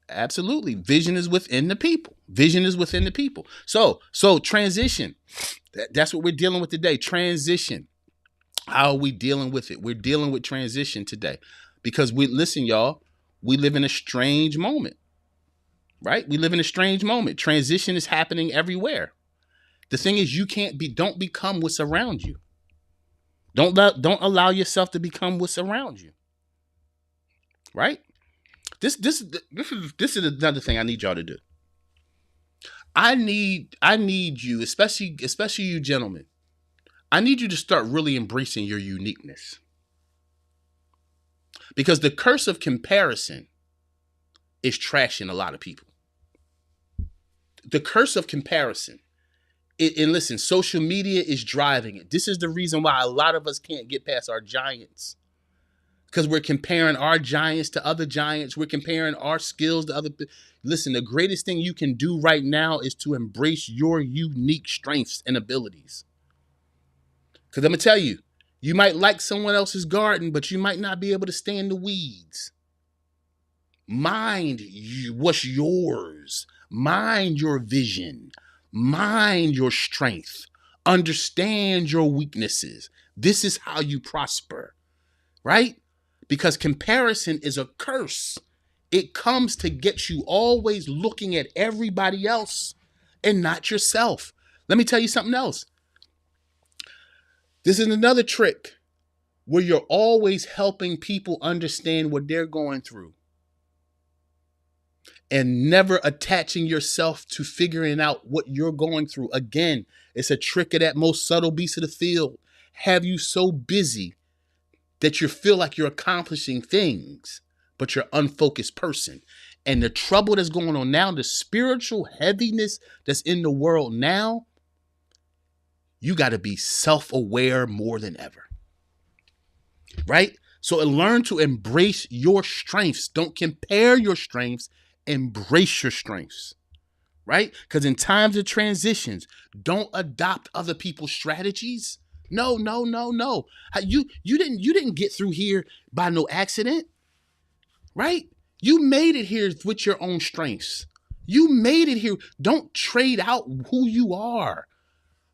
Absolutely. Vision is within the people. Vision is within the people. So transition. That's what we're dealing with today. Transition. How are we dealing with it? We're dealing with transition today. Because listen, y'all, we live in a strange moment. Right? We live in a strange moment. Transition is happening everywhere. The thing is, don't become what's around you. Don't allow yourself to become what's around you. Right? This is another thing I need y'all to do. I need you, especially you gentlemen. I need you to start really embracing your uniqueness. Because the curse of comparison is trashing a lot of people. The curse of comparison. And listen, social media is driving it. This is the reason why a lot of us can't get past our giants. Because we're comparing our giants to other giants. We're comparing our skills to other. Listen, the greatest thing you can do right now is to embrace your unique strengths and abilities. Because I'm going to tell you, you might like someone else's garden, but you might not be able to stay in the weeds. Mind what's yours. Mind your vision. Mind your strength. Understand your weaknesses. This is how you prosper, right? Because comparison is a curse. It comes to get you always looking at everybody else and not yourself. Let me tell you something else. This is another trick where you're always helping people understand what they're going through and never attaching yourself to figuring out what you're going through. Again, it's a trick of that most subtle beast of the field. Have you so busy that you feel like you're accomplishing things, but you're an unfocused person. And the trouble that's going on now, the spiritual heaviness that's in the world now, you got to be self-aware more than ever. Right? So learn to embrace your strengths. Don't compare your strengths. Embrace your strengths. Right? Because in times of transitions, don't adopt other people's strategies. No. You didn't get through here by no accident, right? You made it here with your own strengths. You made it here. Don't trade out who you are.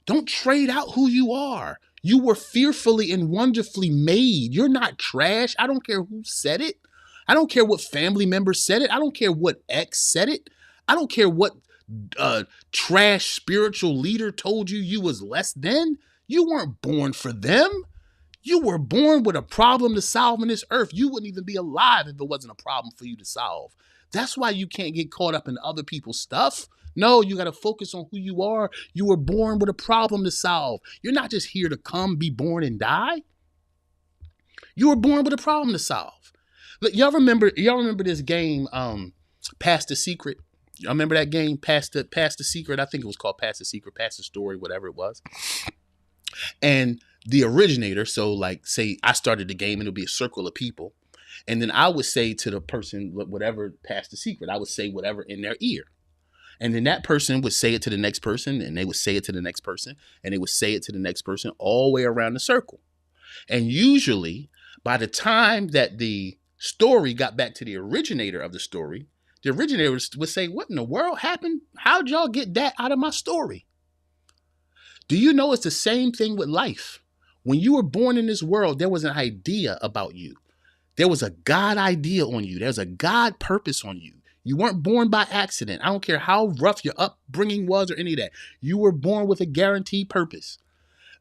Don't trade out who you are. You were fearfully and wonderfully made. You're not trash. I don't care who said it. I don't care what family member said it. I don't care what ex said it. I don't care what trash spiritual leader told you was less than. You weren't born for them. You were born with a problem to solve on this earth. You wouldn't even be alive if it wasn't a problem for you to solve. That's why you can't get caught up in other people's stuff. No, you got to focus on who you are. You were born with a problem to solve. You're not just here to come, be born, and die. You were born with a problem to solve. Look, y'all remember this game, Pass the Secret? Y'all remember that game, Pass the Secret? I think it was called Pass the Secret, Pass the Story, whatever it was. And the originator, so like say I started the game and it'll be a circle of people. And then I would say to the person, whatever, Pass the Secret, I would say whatever in their ear. And then that person would say it to the next person, and they would say it to the next person, and they would say it to the next person all the way around the circle. And usually, by the time that the story got back to the originator of the story, the originator would say, what in the world happened? How'd y'all get that out of my story? Do you know it's the same thing with life? When you were born in this world, there was an idea about you. There was a God idea on you. There's a God purpose on you. You weren't born by accident. I don't care how rough your upbringing was or any of that. You were born with a guaranteed purpose.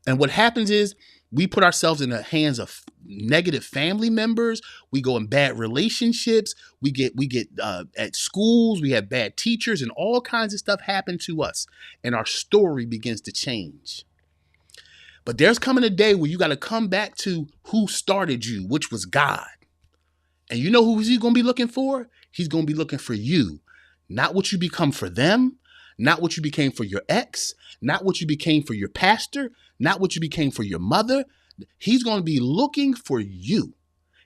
And what happens is we put ourselves in the hands of negative family members. We go in bad relationships. We get at schools. We have bad teachers, and all kinds of stuff happen to us. And our story begins to change. But there's coming a day where you got to come back to who started you, which was God. And you know who he's going to be looking for? He's going to be looking for you. Not what you become for them. Not what you became for your ex. Not what you became for your pastor. Not what you became for your mother. He's going to be looking for you.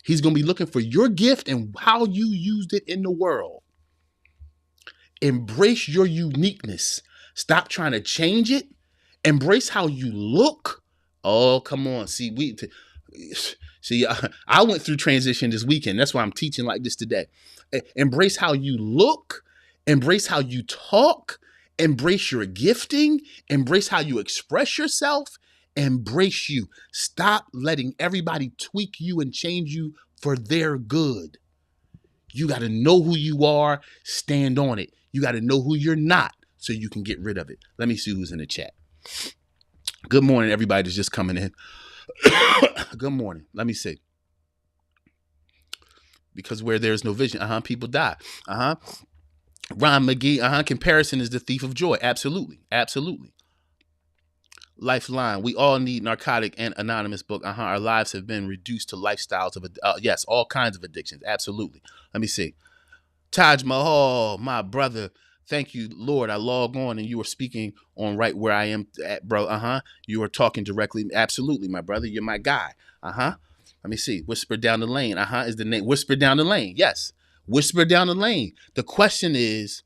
He's going to be looking for your gift and how you used it in the world. Embrace your uniqueness. Stop trying to change it. Embrace how you look. Oh, come on. I went through transition this weekend. That's why I'm teaching like this today. Embrace how you look. Embrace how you talk. Embrace your gifting. Embrace how you express yourself. Embrace you. Stop letting everybody tweak you and change you for their good. You got to know who you are. Stand on it. You got to know who you're not so you can get rid of it. Let me see who's in the chat. Good morning, everybody that's just coming in. Good morning. Let me see. Because where there's no vision, people die. Ron McGee, comparison is the thief of joy. Absolutely. Absolutely. Lifeline. We all need narcotic and anonymous book. Our lives have been reduced to lifestyles of, yes, all kinds of addictions. Absolutely. Let me see. Taj Mahal, my brother. Thank you, Lord. I log on and you were speaking on right where I am at, bro. You were talking directly. Absolutely, my brother. You're my guy. Let me see. Whisper Down the Lane. Is the name. Whisper Down the Lane. Yes. Whisper Down the Lane. The question is,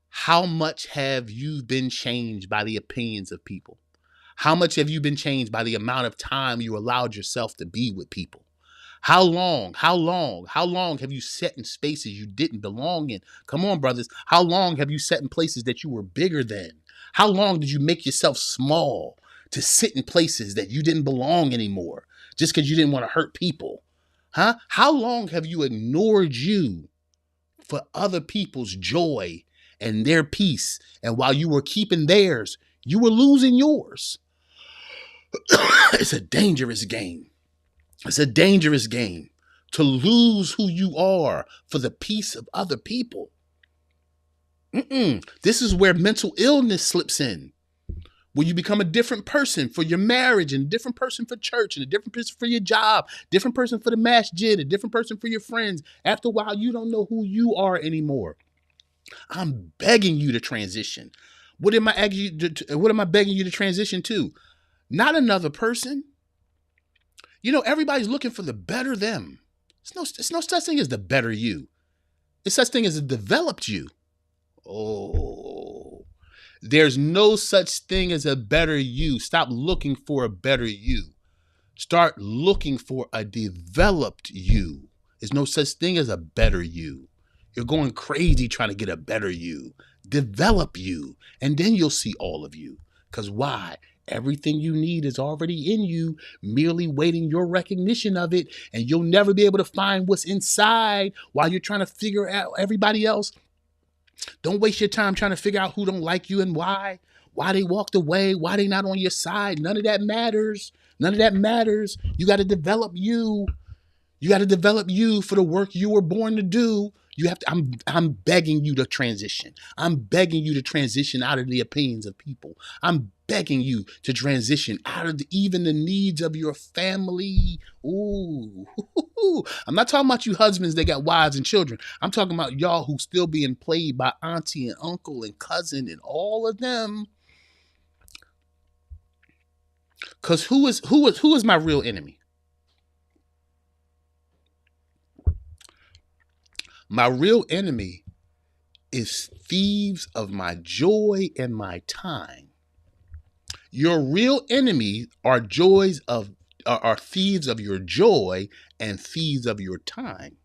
how much have you been changed by the opinions of people? How much have you been changed by the amount of time you allowed yourself to be with people? How long have you sat in spaces you didn't belong in? Come on, brothers. How long have you sat in places that you were bigger than? How long did you make yourself small to sit in places that you didn't belong anymore just because you didn't want to hurt people? How long have you ignored you for other people's joy and their peace? And while you were keeping theirs, you were losing yours. It's a dangerous game. It's a dangerous game to lose who you are for the peace of other people. This is where mental illness slips in, where you become a different person for your marriage and a different person for church and a different person for your job, different person for the masjid, a different person for your friends. After a while, you don't know who you are anymore. I'm begging you to transition. What am I begging you to transition to? Not another person. You know, everybody's looking for the better them. It's no such thing as the better you. It's such thing as a developed you. Oh, there's no such thing as a better you. Stop looking for a better you. Start looking for a developed you. There's no such thing as a better you. You're going crazy trying to get a better you. Develop you, and then you'll see all of you. Because why? Everything you need is already in you, merely waiting your recognition of it, and you'll never be able to find what's inside while you're trying to figure out everybody else. Don't waste your time trying to figure out who don't like you and why they walked away, why they not on your side. None of that matters. None of that matters. You got to develop you. You got to develop you for the work you were born to do. I'm begging you to transition. I'm begging you to transition out of the opinions of people. I'm begging you to transition out of even the needs of your family. Ooh. I'm not talking about you husbands that got wives and children. I'm talking about y'all who still being played by auntie and uncle and cousin and all of them. Cause who is my real enemy? My real enemy is thieves of my joy and my time. Your real enemy are thieves of your joy and thieves of your time.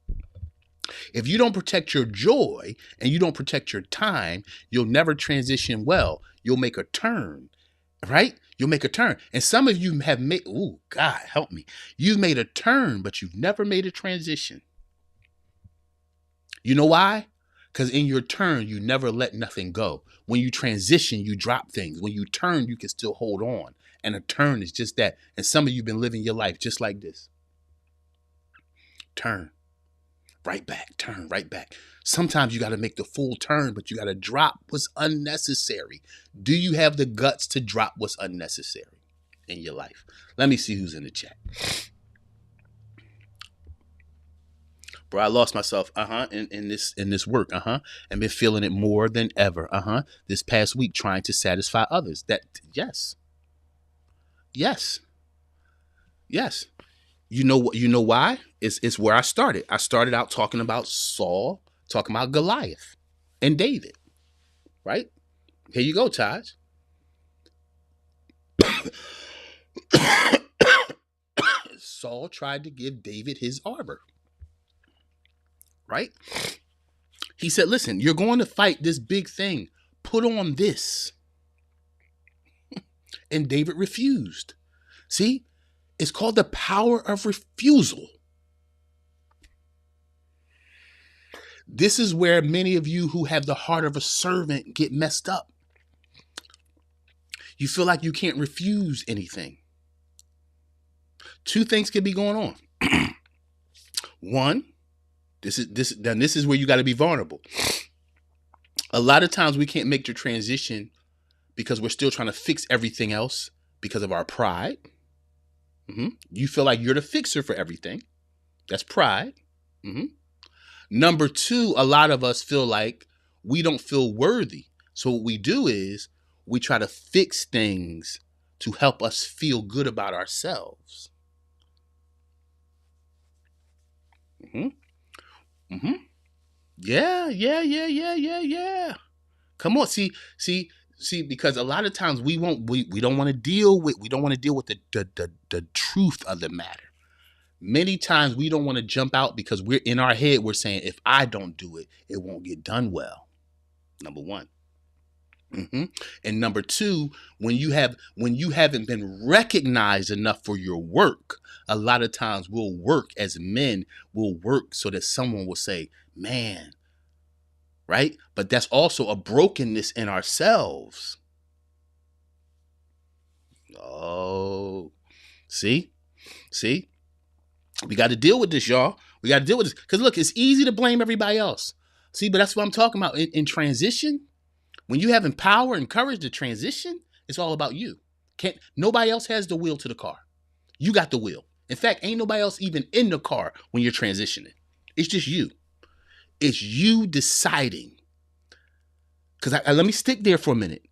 If you don't protect your joy and you don't protect your time, you'll never transition well. You'll make a turn, right? You'll make a turn. And some of you have made, ooh, God help me. You've made a turn, but you've never made a transition. You know why? Because in your turn, you never let nothing go. When you transition, you drop things. When you turn, you can still hold on. And a turn is just that. And some of you have been living your life just like this. Turn. Right back. Turn right back. Sometimes you got to make the full turn, but you got to drop what's unnecessary. Do you have the guts to drop what's unnecessary in your life? Let me see who's in the chat. Bro, I lost myself, in this work, and been feeling it more than ever, this past week trying to satisfy others. Yes. You know why? It's where I started. I started out talking about Saul, talking about Goliath and David, right? Here you go, Taj. Saul tried to give David his armor. Right? He said, listen, you're going to fight this big thing. Put on this. And David refused. See, it's called the power of refusal. This is where many of you who have the heart of a servant get messed up. You feel like you can't refuse anything. Two things can be going on. One, this is where you got to be vulnerable. A lot of times we can't make the transition because we're still trying to fix everything else because of our pride. You feel like you're the fixer for everything. That's pride. Number two, a lot of us feel like we don't feel worthy. So what we do is we try to fix things to help us feel good about ourselves. Yeah. Come on, see, because a lot of times we don't want to deal with the truth of the matter. Many times we don't want to jump out because we're in our head, we're saying, if I don't do it, it won't get done well. Number one. And number two, when you haven't been recognized enough for your work, a lot of times we'll work as men, we'll work so that someone will say, man, right? But that's also a brokenness in ourselves. Oh, see, we got to deal with this, y'all. We got to deal with this. Because look, it's easy to blame everybody else. See, but that's what I'm talking about. In transition, when you having power and courage to transition, it's all about you. Nobody else has the wheel to the car. You got the wheel. In fact, ain't nobody else even in the car when you're transitioning. It's just you. It's you deciding. Because let me stick there for a minute.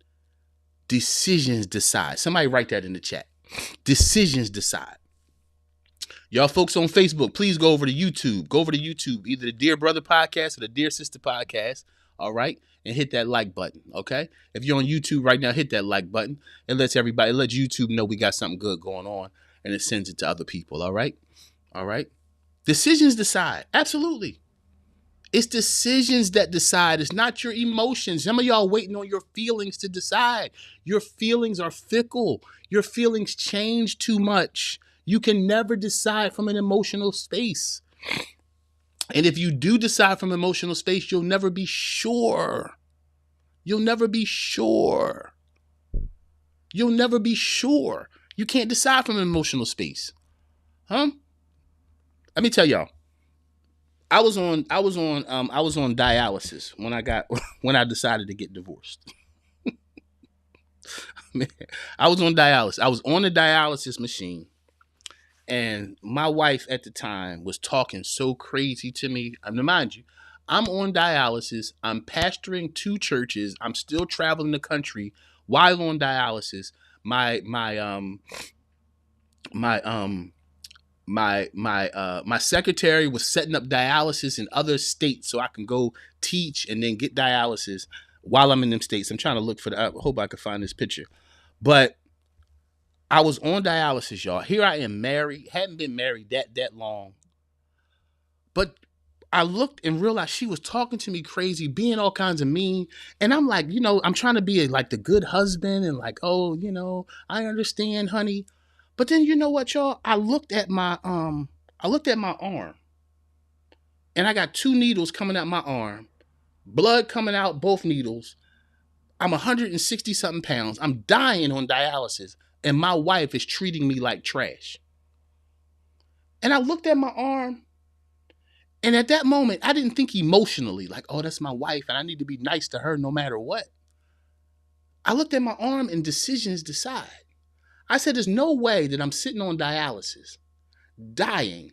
Decisions decide. Somebody write that in the chat. Decisions decide. Y'all folks on Facebook, please go over to YouTube. Go over to YouTube, either the Dear Brother Podcast or the Dear Sister Podcast. All right? And hit that like button, okay? If you're on YouTube right now, hit that like button. It lets YouTube know we got something good going on, and it sends it to other people, all right? All right? Decisions decide. Absolutely. It's decisions that decide. It's not your emotions. Some of y'all waiting on your feelings to decide. Your feelings are fickle. Your feelings change too much. You can never decide from an emotional space. And if you do decide from emotional space, you'll never be sure. You'll never be sure. You'll never be sure. You can't decide from an emotional space. Let me tell y'all. I was on dialysis when I got when I decided to get divorced. Man, I was on dialysis. I was on the dialysis machine, and my wife at the time was talking so crazy to me. And mind you, I'm on dialysis. I'm pastoring two churches. I'm still traveling the country while on dialysis. My my um my my secretary was setting up dialysis in other states so I can go teach and then get dialysis while I'm in them states. I'm trying to look for the. I hope I can find this picture, but I was on dialysis, y'all. Here I am, married, hadn't been married that long, but I looked and realized she was talking to me crazy, being all kinds of mean, and I'm like, I'm trying to be like the good husband and like, oh, I understand, honey, but then you know what, y'all? I looked at my arm, and I got two needles coming out my arm, blood coming out both needles. I'm 160 something pounds. I'm dying on dialysis, and my wife is treating me like trash. And I looked at my arm, and at that moment, I didn't think emotionally, like, oh, that's my wife, and I need to be nice to her no matter what. I looked at my arm, and decisions decide. I said, there's no way that I'm sitting on dialysis, dying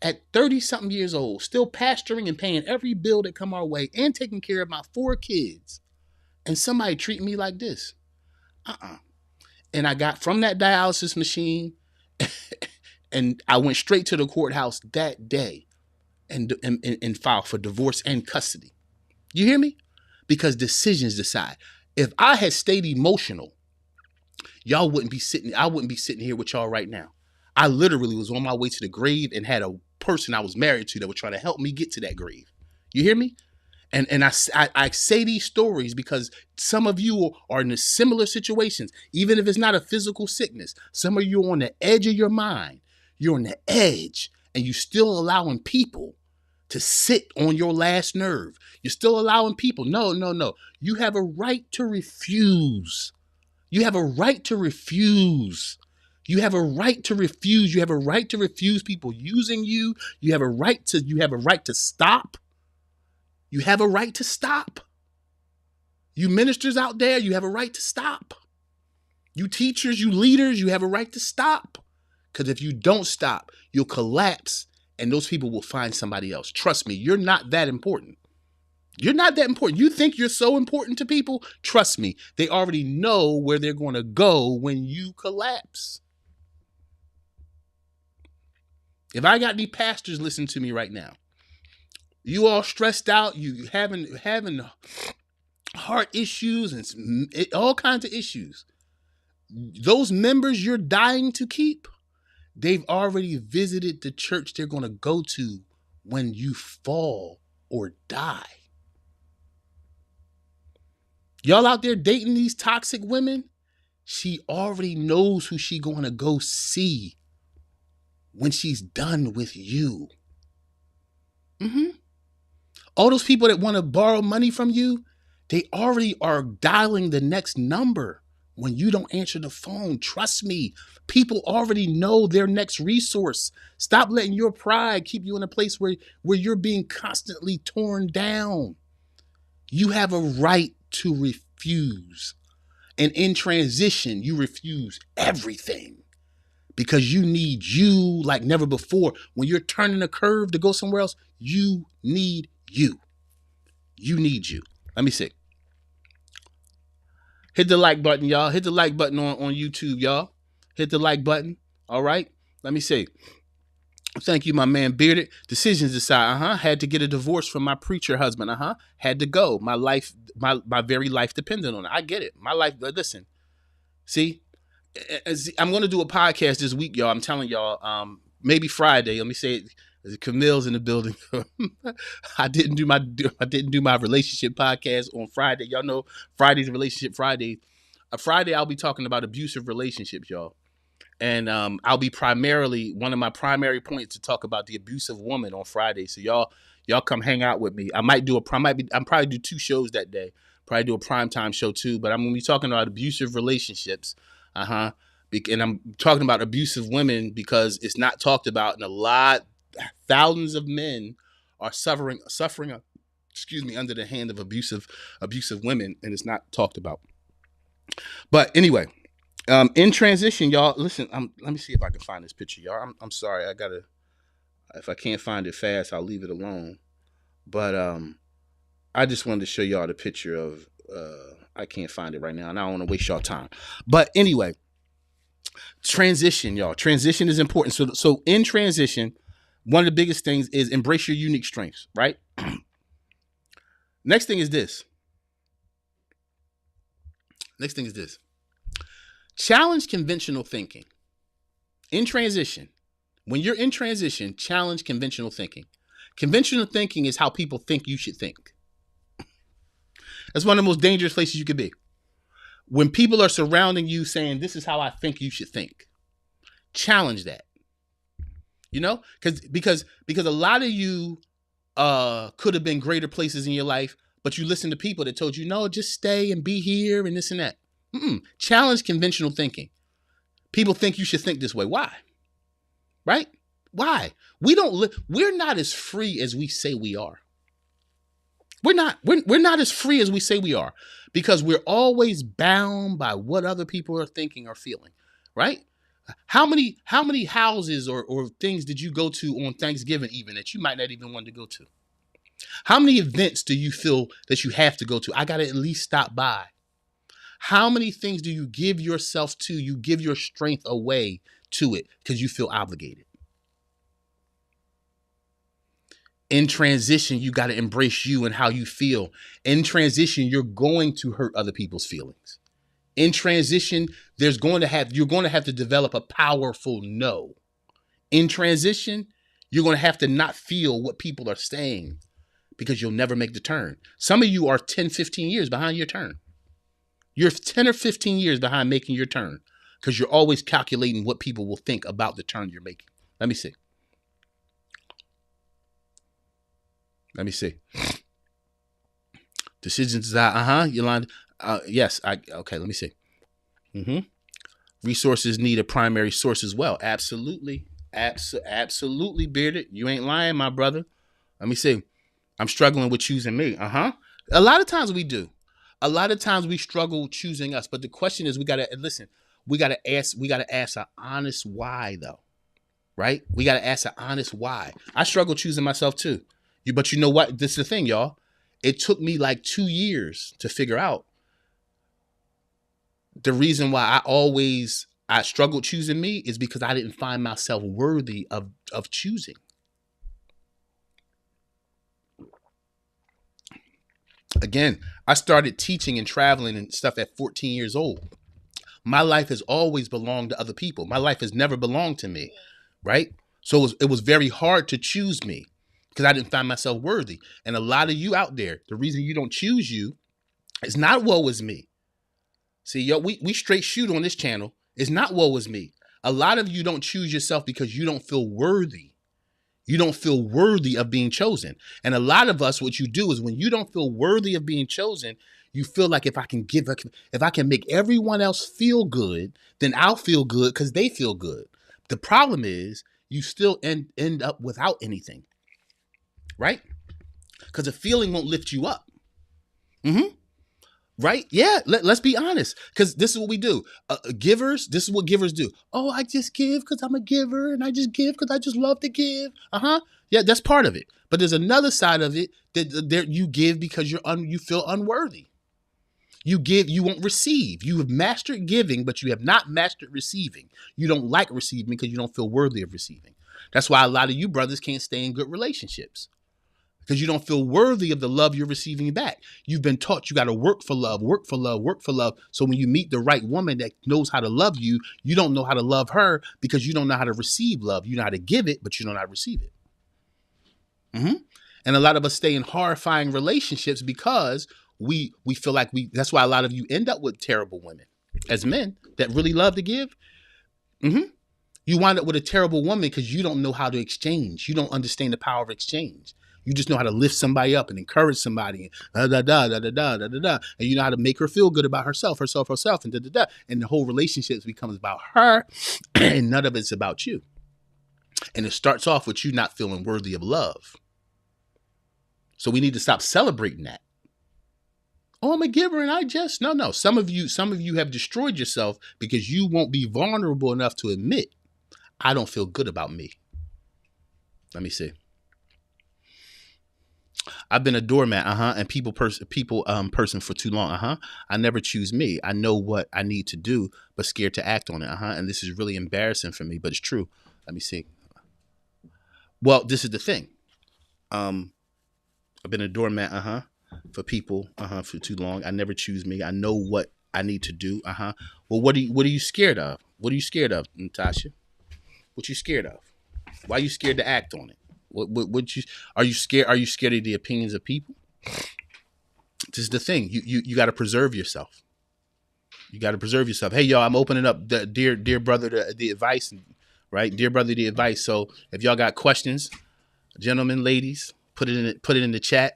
at 30 something years old, still pastoring and paying every bill that come our way and taking care of my 4 kids, and somebody treat me like this. And I got from that dialysis machine and I went straight to the courthouse that day and filed for divorce and custody. You hear me? Because decisions decide. If I had stayed emotional, I wouldn't be sitting here with y'all right now. I literally was on my way to the grave and had a person I was married to that was trying to help me get to that grave. You hear me? And I say these stories because some of you are in similar situations, even if it's not a physical sickness. Some of you are on the edge of your mind. You're on the edge, and you're still allowing people to sit on your last nerve. You're still allowing people. No. You have a right to refuse. You have a right to refuse. You have a right to refuse. You have a right to refuse people using you. You have a right to stop. You have a right to stop. You ministers out there, you have a right to stop. You teachers, you leaders, you have a right to stop. Because if you don't stop, you'll collapse and those people will find somebody else. Trust me, you're not that important. You're not that important. You think you're so important to people? Trust me, they already know where they're going to go when you collapse. If I got any pastors listening to me right now, you all stressed out, you having heart issues and all kinds of issues. Those members you're dying to keep, they've already visited the church they're going to go to when you fall or die. Y'all out there dating these toxic women, she already knows who she going to go see when she's done with you. All those people that want to borrow money from you, they already are dialing the next number when you don't answer the phone. Trust me, people already know their next resource. Stop letting your pride keep you in a place where you're being constantly torn down. You have a right to refuse. And in transition, you refuse everything because you need you like never before. When you're turning a curve to go somewhere else, you need you. You need you. Let me see. Hit the like button, y'all. Hit the like button on YouTube, y'all. Hit the like button. All right. Let me see. Thank you, my man Bearded. Decisions decide. Had to get a divorce from my preacher husband. Had to go. My life, my very life depended on it. I get it. My life. Listen. See, I'm going to do a podcast this week, y'all. I'm telling y'all. Maybe Friday. Let me say it. Camille's in the building. I didn't do my relationship podcast on Friday. Y'all know Friday's Relationship Friday. Friday I'll be talking about abusive relationships, y'all. And I'll be one of my primary points to talk about the abusive woman on Friday. So y'all come hang out with me. I'm probably do 2 shows that day. Probably do a primetime show too, but I'm going to be talking about abusive relationships. And I'm talking about abusive women because it's not talked about in a lot thousands of men are suffering, under the hand of abusive women, and it's not talked about. But anyway, in transition, y'all, listen, let me see if I can find this picture, y'all. I'm sorry, if I can't find it fast, I'll leave it alone. But I just wanted to show y'all the picture of, I can't find it right now, and I don't want to waste y'all time. But anyway, transition, y'all. Transition is important. So in transition, one of the biggest things is embrace your unique strengths, right? Next thing is this. Challenge conventional thinking. In transition, when you're in transition, challenge conventional thinking. Conventional thinking is how people think you should think. That's one of the most dangerous places you could be. When people are surrounding you saying, this is how I think you should think. Challenge that. You know? Because a lot of you could have been greater places in your life, but you listen to people that told you, no, just stay and be here and this and that. Challenge conventional thinking. People think you should think this way. Why? Right? Why? We're not as free as we say we are. We're not as free as we say we are, because we're always bound by what other people are thinking or feeling, right? How many houses or things did you go to on Thanksgiving even that you might not even want to go to? How many events do you feel that you have to go to? I got to at least stop by. How many things do you give yourself to? You give your strength away to it because you feel obligated. In transition, you got to embrace you and how you feel. In transition, you're going to hurt other people's feelings. In transition, you're going to have to develop a powerful no. In transition, you're going to have to not feel what people are saying because you'll never make the turn. Some of you are 10, 15 years behind your turn. You're 10 or 15 years behind making your turn because you're always calculating what people will think about the turn you're making. Let me see. Decisions Yolanda. Yes. Okay. Let me see. Resources need a primary source as well. Absolutely. Absolutely, Bearded. You ain't lying, my brother. Let me see. I'm struggling with choosing me. A lot of times we do. A lot of times we struggle choosing us. But the question is, we got to ask an honest why, though. Right? We got to ask an honest why. I struggle choosing myself too. But you know what? This is the thing, y'all. It took me like 2 years to figure out the reason why I struggled choosing me is because I didn't find myself worthy of choosing. Again, I started teaching and traveling and stuff at 14 years old. My life has always belonged to other people. My life has never belonged to me, right? So it was very hard to choose me, because I didn't find myself worthy. And a lot of you out there, the reason you don't choose you is not woe is me. See, yo, we straight shoot on this channel. It's not woe is me. A lot of you don't choose yourself because you don't feel worthy. You don't feel worthy of being chosen. And a lot of us, what you do is when you don't feel worthy of being chosen, you feel like if I can make everyone else feel good, then I'll feel good because they feel good. The problem is you still end up without anything. Right? Because a feeling won't lift you up. Right? Yeah, let's be honest. Because this is what we do. Givers, this is what givers do. Oh, I just give because I'm a giver, and I just give because I just love to give. Yeah, that's part of it. But there's another side of it that you give because you feel unworthy. You give, you won't receive. You have mastered giving, but you have not mastered receiving. You don't like receiving because you don't feel worthy of receiving. That's why a lot of you brothers can't stay in good relationships. Because you don't feel worthy of the love you're receiving back. You've been taught you got to work for love, work for love, work for love. So when you meet the right woman that knows how to love you, you don't know how to love her because you don't know how to receive love. You know how to give it, but you don't know how to receive it. And a lot of us stay in horrifying relationships because we feel like that's why a lot of you end up with terrible women as men that really love to give. You wind up with a terrible woman because you don't know how to exchange. You don't understand the power of exchange. You just know how to lift somebody up and encourage somebody, and and you know how to make her feel good about herself, and and the whole relationship becomes about her, and none of it's about you. And it starts off with you not feeling worthy of love. So we need to stop celebrating that. Oh, I'm a giver and I just no. Some of you have destroyed yourself because you won't be vulnerable enough to admit, I don't feel good about me. Let me see. I've been a doormat, and people person for too long, I never choose me. I know what I need to do, but scared to act on it, and this is really embarrassing for me, but it's true. Let me see. Well, this is the thing. I've been a doormat, for people, for too long. I never choose me. I know what I need to do, Well, what are you scared of? What are you scared of, Natasha? What you scared of? Why are you scared to act on it? What you are you scared? Are you scared of the opinions of people? This is the thing. You got to preserve yourself. You got to preserve yourself. Hey, y'all, I'm opening up the dear brother the advice, right? Dear brother the advice. So if y'all got questions, gentlemen, ladies, put it in the chat.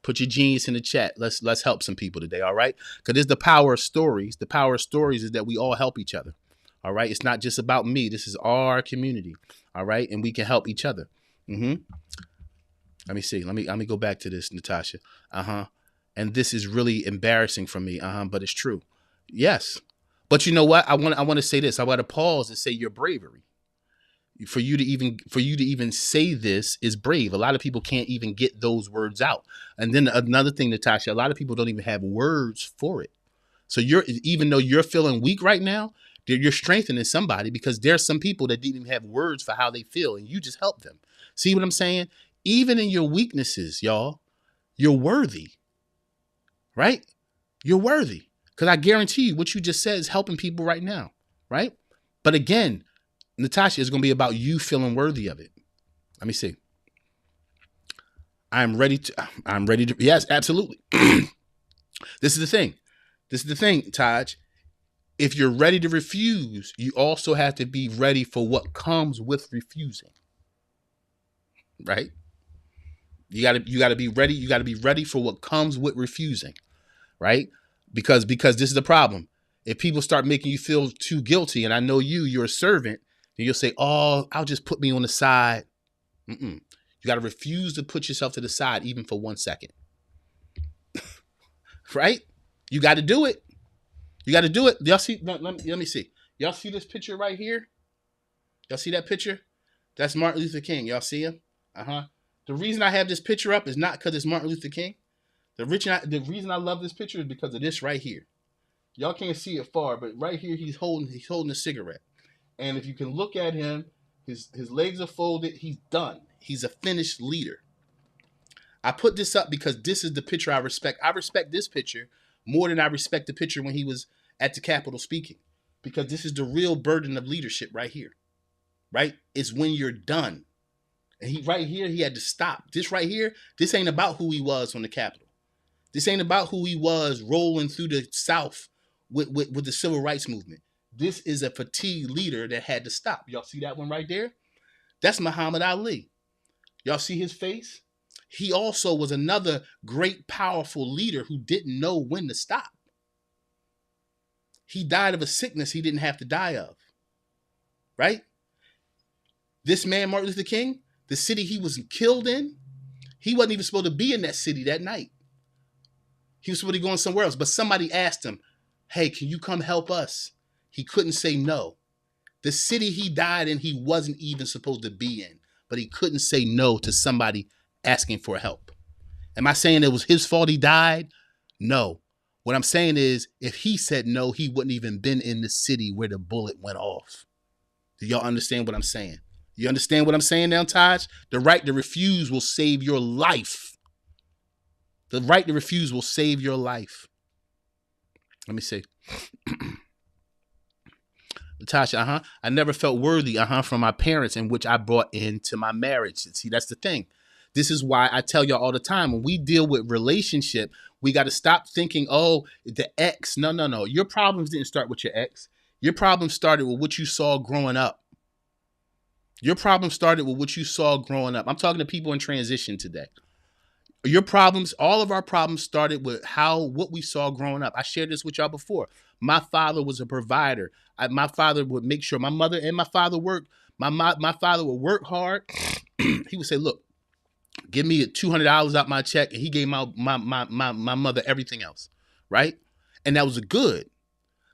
Put your genius in the chat. Let's help some people today. All right, because there's the power of stories. The power of stories is that we all help each other. All right, it's not just about me. This is our community. All right, and we can help each other. Let me see. Let me go back to this, Natasha. And this is really embarrassing for me. But it's true. Yes. But you know what? I want to say this. I want to pause and say your bravery. For you to even say this is brave. A lot of people can't even get those words out. And then another thing, Natasha, a lot of people don't even have words for it. So even though you're feeling weak right now, you're strengthening somebody, because there's some people that didn't even have words for how they feel, and you just help them. See what I'm saying? Even in your weaknesses, y'all, you're worthy, right? You're worthy, because I guarantee you what you just said is helping people right now, right? But again, Natasha, it's going to be about you feeling worthy of it. Let me see. I'm ready to. Yes, absolutely. This is the thing, Taj. If you're ready to refuse, you also have to be ready for what comes with refusing. Right? You gotta be ready. You gotta be ready for what comes with refusing. Right? Because this is the problem. If people start making you feel too guilty, and I know you're a servant, then you'll say, "Oh, I'll just put me on the side." You gotta refuse to put yourself to the side even for 1 second. Right? You got to do it. You got to do it. Y'all see? Let me see. Y'all see this picture right here? Y'all see that picture? That's Martin Luther King. Y'all see him? The reason I have this picture up is not because it's Martin Luther King. The reason I love this picture is because of this right here. Y'all can't see it far, but right here he's holding a cigarette. And if you can look at him, his legs are folded. He's done. He's a finished leader. I put this up because this is the picture I respect. I respect this picture more than I respect the picture when he was at the Capitol speaking, because this is the real burden of leadership right here, right? It's when you're done. And he had to stop. This right here, this ain't about who he was on the Capitol. This ain't about who he was rolling through the South with the civil rights movement. This is a fatigued leader that had to stop. Y'all see that one right there? That's Muhammad Ali. Y'all see his face? He also was another great, powerful leader who didn't know when to stop. He died of a sickness he didn't have to die of. Right? This man, Martin Luther King, the city he was killed in, he wasn't even supposed to be in that city that night. He was supposed to be going somewhere else. But somebody asked him, "Hey, can you come help us?" He couldn't say no. The city he died in, he wasn't even supposed to be in. But he couldn't say no to somebody asking for help. Am I saying it was his fault he died? No. What I'm saying is, if he said no, he wouldn't even been in the city where the bullet went off. Do y'all understand what I'm saying? You understand what I'm saying now, Taj? The right to refuse will save your life. The right to refuse will save your life. Let me see. Natasha, I never felt worthy, from my parents, in which I brought into my marriage. See, that's the thing. This is why I tell y'all all the time, when we deal with relationship, we got to stop thinking, oh, the ex. No. Your problems didn't start with your ex. Your problems started with what you saw growing up. Your problem started with what you saw growing up. I'm talking to people in transition today. Your problems, all of our problems started with what we saw growing up. I shared this with y'all before. My father was a provider. My father would make sure my mother and my father worked. My father would work hard. He would say, look, give me $200 out my check. And he gave my mother everything else. Right. And that was good.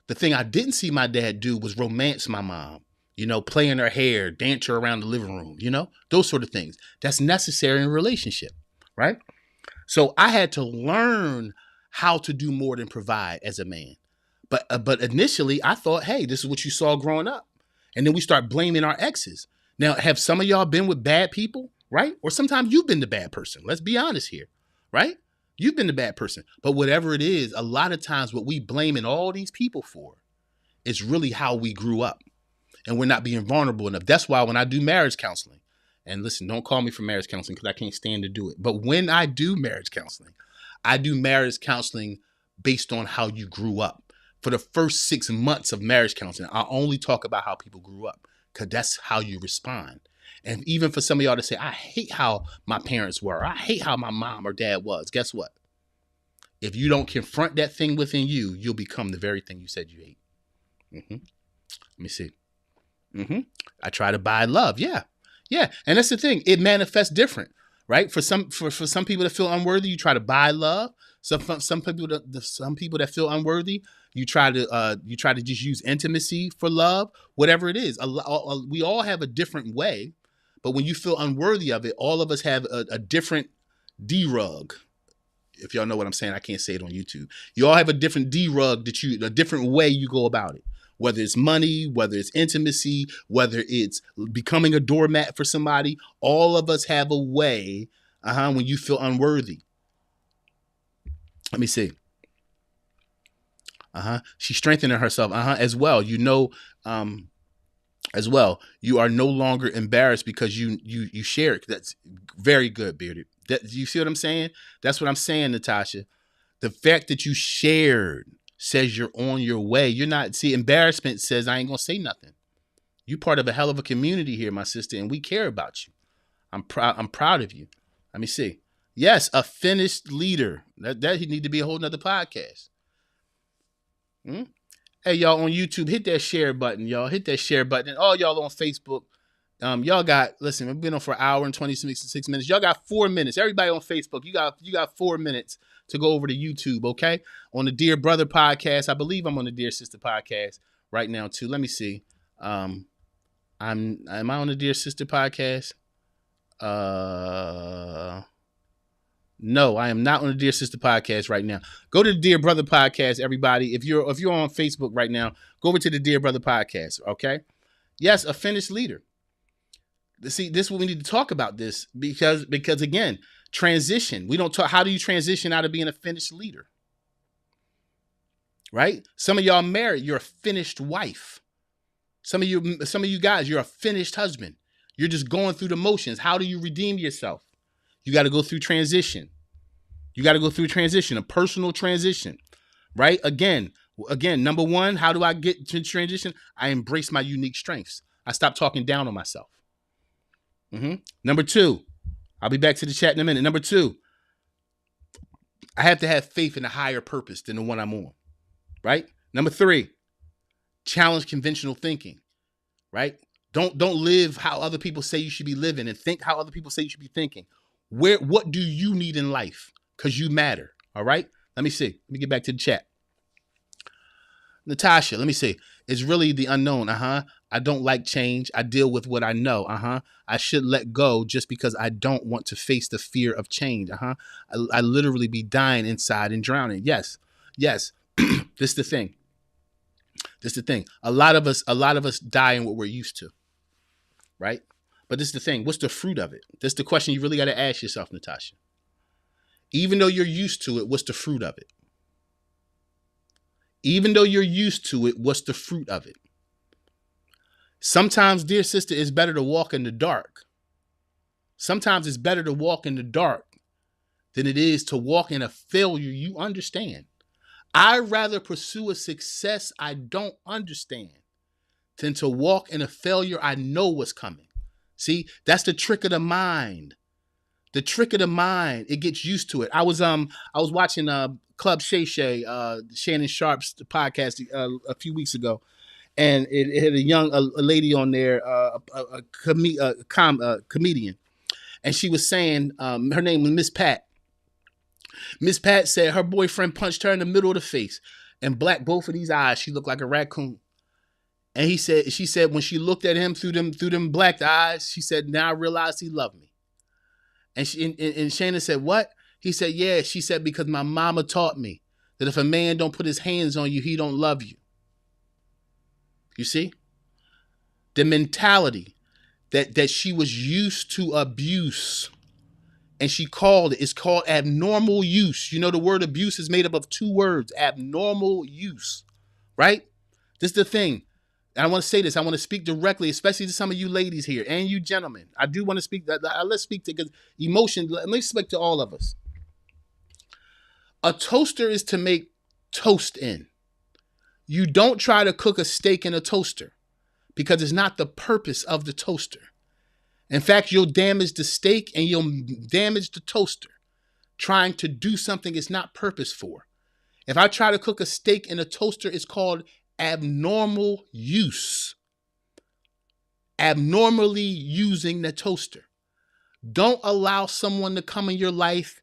The thing I didn't see my dad do was romance my mom, play in her hair, dance her around the living room, those sort of things. That's necessary in a relationship. Right. So I had to learn how to do more than provide as a man. But initially I thought, hey, this is what you saw growing up. And then we start blaming our exes. Now, have some of y'all been with bad people, right? Or sometimes you've been the bad person. Let's be honest here, right? You've been the bad person. But whatever it is, a lot of times what we blaming all these people for is really how we grew up. And we're not being vulnerable enough. That's why when I do marriage counseling, and listen, don't call me for marriage counseling because I can't stand to do it. But when I do marriage counseling, I do marriage counseling based on how you grew up. For the first 6 months of marriage counseling, I only talk about how people grew up because that's how you respond. And even for some of y'all to say, I hate how my parents were, I hate how my mom or dad was, guess what? If you don't confront that thing within you, you'll become the very thing you said you hate. Let me see. I try to buy love. Yeah. And that's the thing. It manifests different, right? For some people that feel unworthy, you try to buy love. Some people that feel unworthy, you try to just use intimacy for love, whatever it is. We all have a different way, but when you feel unworthy of it, all of us have a different D-rug. If y'all know what I'm saying, I can't say it on YouTube. You all have a different D-rug a different way you go about it. Whether it's money, whether it's intimacy, whether it's becoming a doormat for somebody, all of us have a way when you feel unworthy. Let me see. She's strengthening herself. As well. As well. You are no longer embarrassed because you share it. That's very good, Bearded. You see what I'm saying? That's what I'm saying, Natasha. The fact that you shared says you're on your way. You're not, embarrassment says I ain't gonna say nothing. You part of a hell of a community here, my sister, and we care about you. I'm proud of you. Let me see. Yes, a finished leader. That need to be a whole nother podcast. Hey, y'all on YouTube, hit that share button, y'all. Hit that share button. And all y'all on Facebook, y'all listen, we've been on for an hour and 26 minutes. Y'all got 4 minutes. Everybody on Facebook, you got 4 minutes to go over to YouTube, okay? On the Dear Brother podcast. I believe I'm on the Dear Sister podcast right now, too. Let me see. Am I on the Dear Sister podcast? No, I am not on the Dear Sister podcast right now. Go to the Dear Brother podcast, everybody. If you're on Facebook right now, go over to the Dear Brother podcast, okay? Yes, a finished leader. See, this is what we need to talk about this because again, transition. We don't talk. How do you transition out of being a finished leader? Right? Some of y'all married, you're a finished wife. Some of you guys, you're a finished husband. You're just going through the motions. How do you redeem yourself? You got to go through transition. A personal transition, right? Again, number one, how do I get to transition? I embrace my unique strengths. I stop talking down on myself. Number two, I'll be back to the chat in a minute. Number two, I have to have faith in a higher purpose than the one I'm on, right? Number three, challenge conventional thinking, right? Don't live how other people say you should be living and think how other people say you should be thinking. What do you need in life? Because you matter, all right? Let me see. Let me get back to the chat. Natasha, let me see. It's really the unknown. I don't like change. I deal with what I know. I should let go just because I don't want to face the fear of change. I literally be dying inside and drowning. Yes. This is the thing. A lot of us die in what we're used to, right? But this is the thing. What's the fruit of it? That's the question you really got to ask yourself, Natasha. Even though you're used to it, what's the fruit of it? Even though you're used to it, what's the fruit of it? Sometimes, dear sister, it's better to walk in the dark. Sometimes it's better to walk in the dark than it is to walk in a failure you understand. I'd rather pursue a success I don't understand than to walk in a failure I know what's coming. See, that's the trick of the mind. The trick of the mind, it gets used to it. I was watching Club Shay Shannon Sharp's podcast a few weeks ago, and it had a lady on there, a comedian, and she was saying, her name was Miss Pat. Miss Pat said her boyfriend punched her in the middle of the face and blacked both of these eyes. She looked like a raccoon. And she said when she looked at him through them blacked eyes, she said, now I realized he loved me. And Shannon said, what? He said, yeah. She said, because my mama taught me that if a man don't put his hands on you, he don't love you. You see? The mentality that she was used to abuse. And she it's called abnormal use. You know, the word abuse is made up of two words, abnormal use, right? This is the thing. And I want to say this. I want to speak directly, especially to some of you ladies here and you gentlemen. I do want to speak that. Let's speak to, because emotion, let me speak to all of us. A toaster is to make toast in. You don't try to cook a steak in a toaster because it's not the purpose of the toaster. In fact, you'll damage the steak and you'll damage the toaster trying to do something it's not purpose for. If I try to cook a steak in a toaster, it's called abnormal use. Abnormally using the toaster. Don't allow someone to come in your life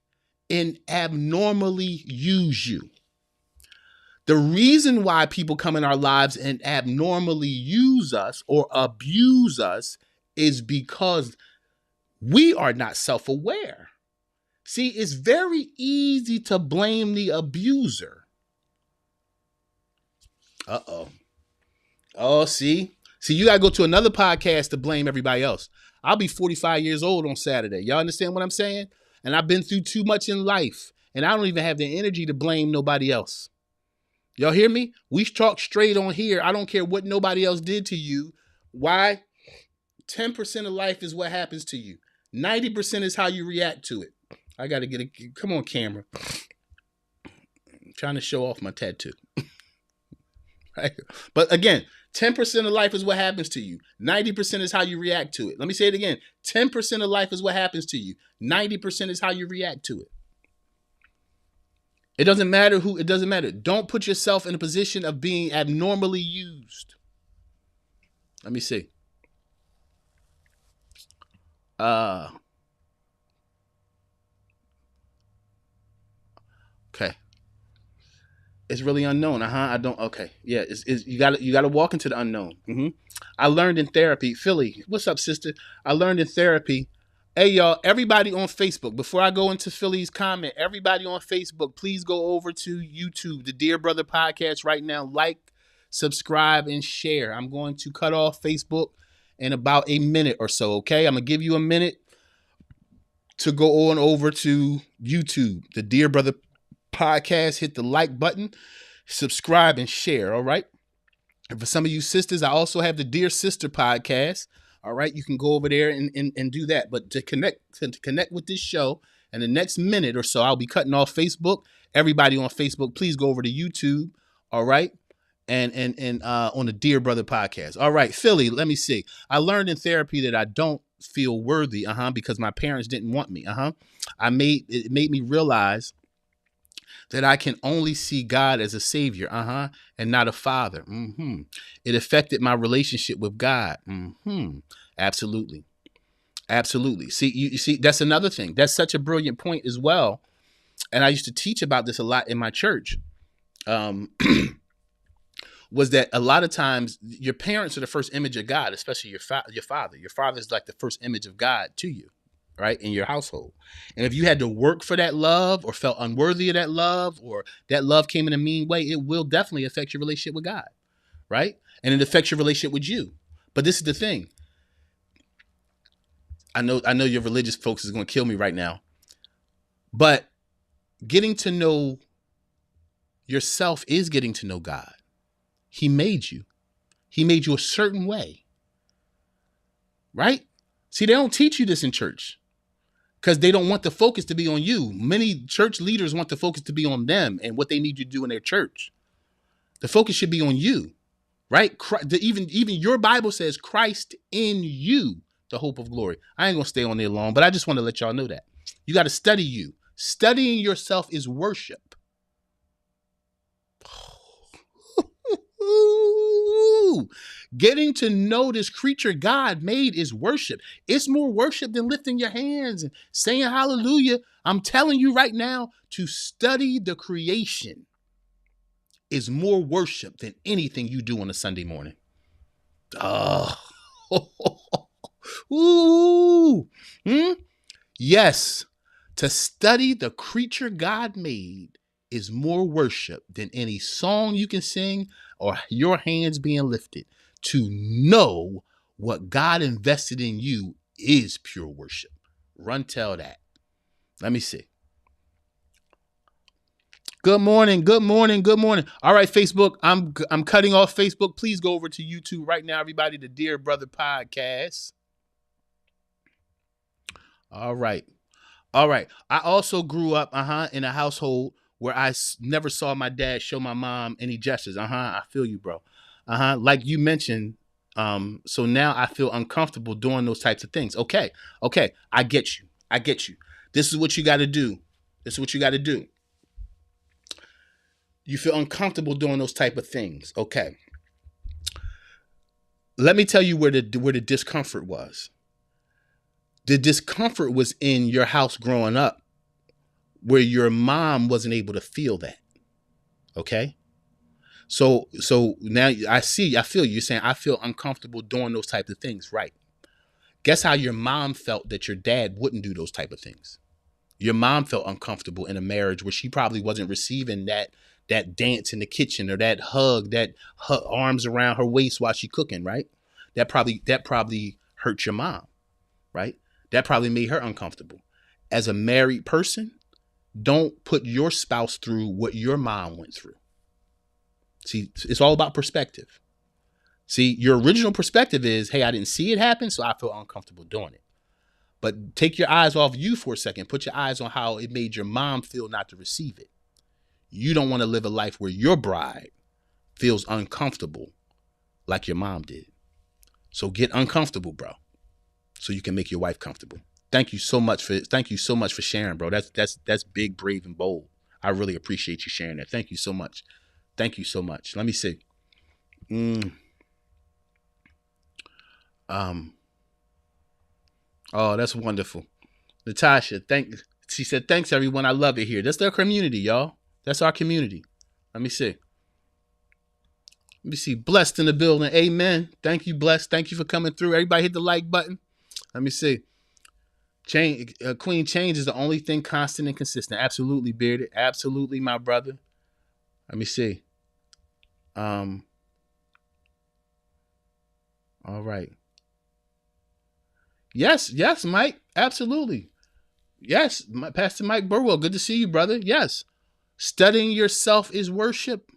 and abnormally use you. The reason why people come in our lives and abnormally use us or abuse us is because we are not self-aware. See, it's very easy to blame the abuser. Uh-oh. Oh, see, you got to go to another podcast to blame everybody else. I'll be 45 years old on Saturday. Y'all understand what I'm saying? And I've been through too much in life, and I don't even have the energy to blame nobody else. Y'all hear me? We talk straight on here. I don't care what nobody else did to you. Why? 10% of life is what happens to you. 90% is how you react to it. I got to come on, camera. I'm trying to show off my tattoo. Right? But again, 10% of life is what happens to you. 90% is how you react to it. Let me say it again. 10% of life is what happens to you. 90% is how you react to it. It doesn't matter who, it doesn't matter. Don't put yourself in a position of being abnormally used. Let me see. Okay. It's really unknown. I don't. Okay. Yeah. You gotta walk into the unknown. I learned in therapy. Philly, what's up, sister? I learned in therapy. Hey, y'all, everybody on Facebook, before I go into Philly's comment, everybody on Facebook, please go over to YouTube, the Dear Brother Podcast right now. Like, subscribe, and share. I'm going to cut off Facebook in about a minute or so, okay? I'm going to give you a minute to go on over to YouTube, the Dear Brother Podcast. Hit the like button, subscribe, and share, all right? And for some of you sisters, I also have the Dear Sister Podcast. All right, you can go over there and do that. But to connect with this show in the next minute or so, I'll be cutting off Facebook. Everybody on Facebook, please go over to YouTube. All right, and on the Dear Brother Podcast. All right, Philly, let me see. I learned in therapy that I don't feel worthy, because my parents didn't want me. It made me realize that I can only see God as a savior, and not a father. It affected my relationship with God. Absolutely. Absolutely. See, you see, that's another thing. That's such a brilliant point as well. And I used to teach about this a lot in my church. Was that a lot of times your parents are the first image of God, especially your father. Your father is like the first image of God to you, right, in your household. And if you had to work for that love or felt unworthy of that love, or that love came in a mean way, it will definitely affect your relationship with God, right? And it affects your relationship with you. But this is the thing. I know your religious folks is going to kill me right now. But getting to know yourself is getting to know God. He made you. He made you a certain way. Right? See, they don't teach you this in church because they don't want the focus to be on you. Many church leaders want the focus to be on them and what they need you to do in their church. The focus should be on you, right? Even your Bible says Christ in you, the hope of glory. I ain't going to stay on there long, but I just want to let y'all know that. You got to study you. Studying yourself is worship. Woo! Getting to know this creature God made is worship. It's more worship than lifting your hands and saying hallelujah. I'm telling you right now, to study the creation is more worship than anything you do on a Sunday morning. Oh. Ooh. Yes. To study the creature God made is more worship than any song you can sing or your hands being lifted. To know what God invested in you is pure worship. Run tell that. Let me see. Good morning, good morning, good morning. All right, Facebook, I'm cutting off Facebook. Please go over to YouTube right now, everybody, the Dear Brother Podcast. All right. All right. I also grew up in a household where I never saw my dad show my mom any gestures. I feel you, bro. Like you mentioned, so now I feel uncomfortable doing those types of things. Okay. I get you. This is what you got to do. You feel uncomfortable doing those type of things. Okay. Let me tell you where the discomfort was. The discomfort was in your house growing up, where your mom wasn't able to feel that. Okay. So now I feel you saying, I feel uncomfortable doing those type of things. Right. Guess how your mom felt that your dad wouldn't do those type of things. Your mom felt uncomfortable in a marriage where she probably wasn't receiving that dance in the kitchen, or that hug, that arms around her waist while she cooking. Right. That probably hurt your mom. Right. That probably made her uncomfortable. As a married person, don't put your spouse through what your mom went through. See, it's all about perspective. See, your original perspective is, hey, I didn't see it happen, so I feel uncomfortable doing it. But take your eyes off you for a second. Put your eyes on how it made your mom feel not to receive it. You don't want to live a life where your bride feels uncomfortable like your mom did. So get uncomfortable, bro, so you can make your wife comfortable. Thank you so much for sharing, bro. That's big, brave, and bold. I really appreciate you sharing that. Thank you so much. Let me see. Oh, that's wonderful. Natasha, she said, thanks everyone. I love it here. That's their community, y'all. That's our community. Let me see. Blessed in the building. Amen. Thank you, Blessed. Thank you for coming through. Everybody hit the like button. Let me see. Queen, change is the only thing constant and consistent. Absolutely, Bearded. Absolutely, my brother. Let me see. All right. Yes, Mike. Absolutely. Yes, Pastor Mike Burwell. Good to see you, brother. Yes. Studying yourself is worship.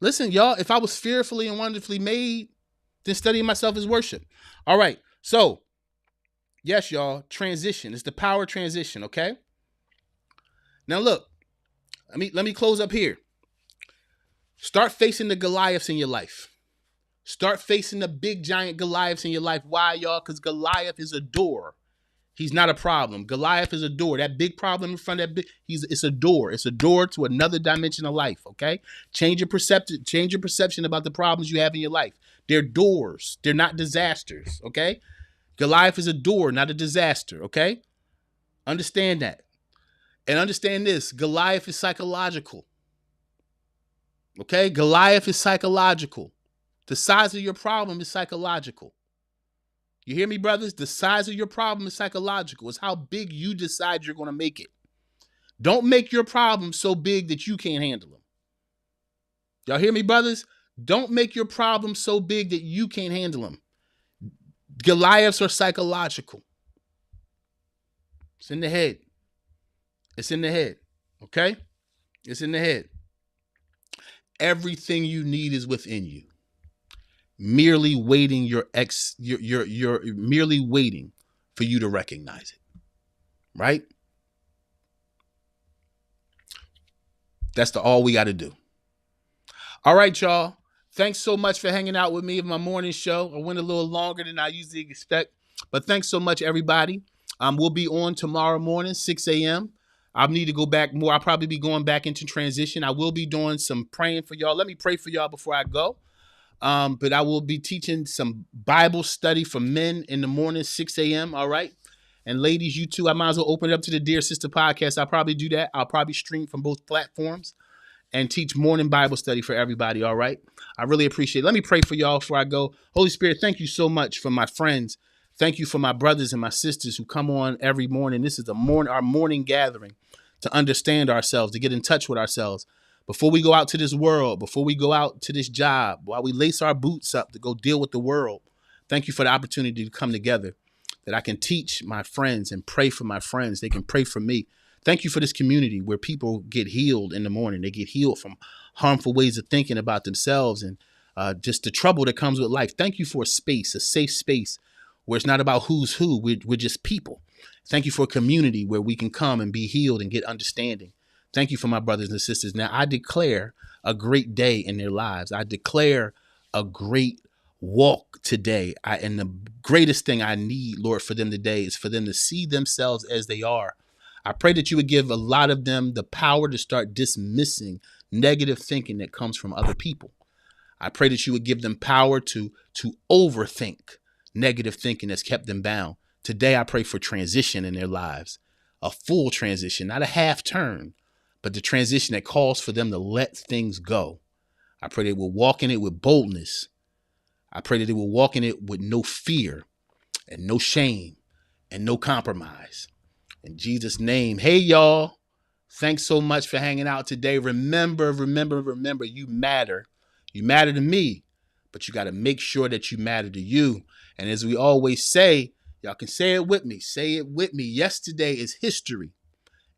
Listen, y'all, if I was fearfully and wonderfully made, then studying myself is worship. All right. So, yes, y'all, transition. It's the power transition, okay? Now, look, let me close up here. Start facing the Goliaths in your life. Start facing the big, giant Goliaths in your life. Why, y'all? Because Goliath is a door. He's not a problem. Goliath is a door. That big problem in front of that it's a door. It's a door to another dimension of life, okay? Change your perception about the problems you have in your life. They're doors. They're not disasters, okay? Goliath is a door, not a disaster, okay? Understand that. And understand this, Goliath is psychological. Okay? Goliath is psychological. The size of your problem is psychological. You hear me, brothers? The size of your problem is psychological. It's how big you decide you're going to make it. Don't make your problem so big that you can't handle them. Y'all hear me, brothers? Don't make your problem so big that you can't handle them. Goliaths are psychological. It's in the head. Okay? It's in the head. Everything you need is within you. Merely waiting you're merely waiting for you to recognize it. Right? That's all we got to do. All right, y'all. Thanks so much for hanging out with me in my morning show. I went a little longer than I usually expect, but thanks so much, everybody. We'll be on tomorrow morning, 6 a.m. I need to go back more. I'll probably be going back into transition. I will be doing some praying for y'all. Let me pray for y'all before I go. But I will be teaching some Bible study for men in the morning, 6 a.m. All right. And ladies, you too, I might as well open it up to the Dear Sister podcast. I'll probably do that. I'll probably stream from both platforms and teach morning Bible study for everybody. All right. I really appreciate it. Let me pray for y'all before I go. Holy Spirit, thank you so much for my friends. Thank you for my brothers and my sisters who come on every morning. This is our morning gathering to understand ourselves, to get in touch with ourselves. Before we go out to this world, before we go out to this job, while we lace our boots up to go deal with the world, thank you for the opportunity to come together, that I can teach my friends and pray for my friends. They can pray for me. Thank you for this community where people get healed in the morning. They get healed from harmful ways of thinking about themselves and just the trouble that comes with life. Thank you for a space, a safe space where it's not about who's who. We're just people. Thank you for a community where we can come and be healed and get understanding. Thank you for my brothers and sisters. Now I declare a great day in their lives. I declare a great walk today. And the greatest thing I need, Lord, for them today is for them to see themselves as they are. I pray that you would give a lot of them the power to start dismissing negative thinking that comes from other people. I pray that you would give them power to overthink negative thinking that's kept them bound. Today, I pray for transition in their lives, a full transition, not a half turn, but the transition that calls for them to let things go. I pray they will walk in it with boldness. I pray that they will walk in it with no fear and no shame and no compromise. In Jesus' name. Hey, y'all. Thanks so much for hanging out today. Remember, you matter. You matter to me, but you got to make sure that you matter to you. And as we always say, y'all can say it with me. Say it with me. Yesterday is history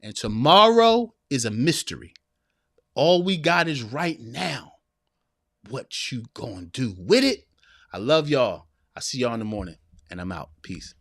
and tomorrow is a mystery. All we got is right now. What you gonna do with it? I love y'all. I see y'all in the morning and I'm out. Peace.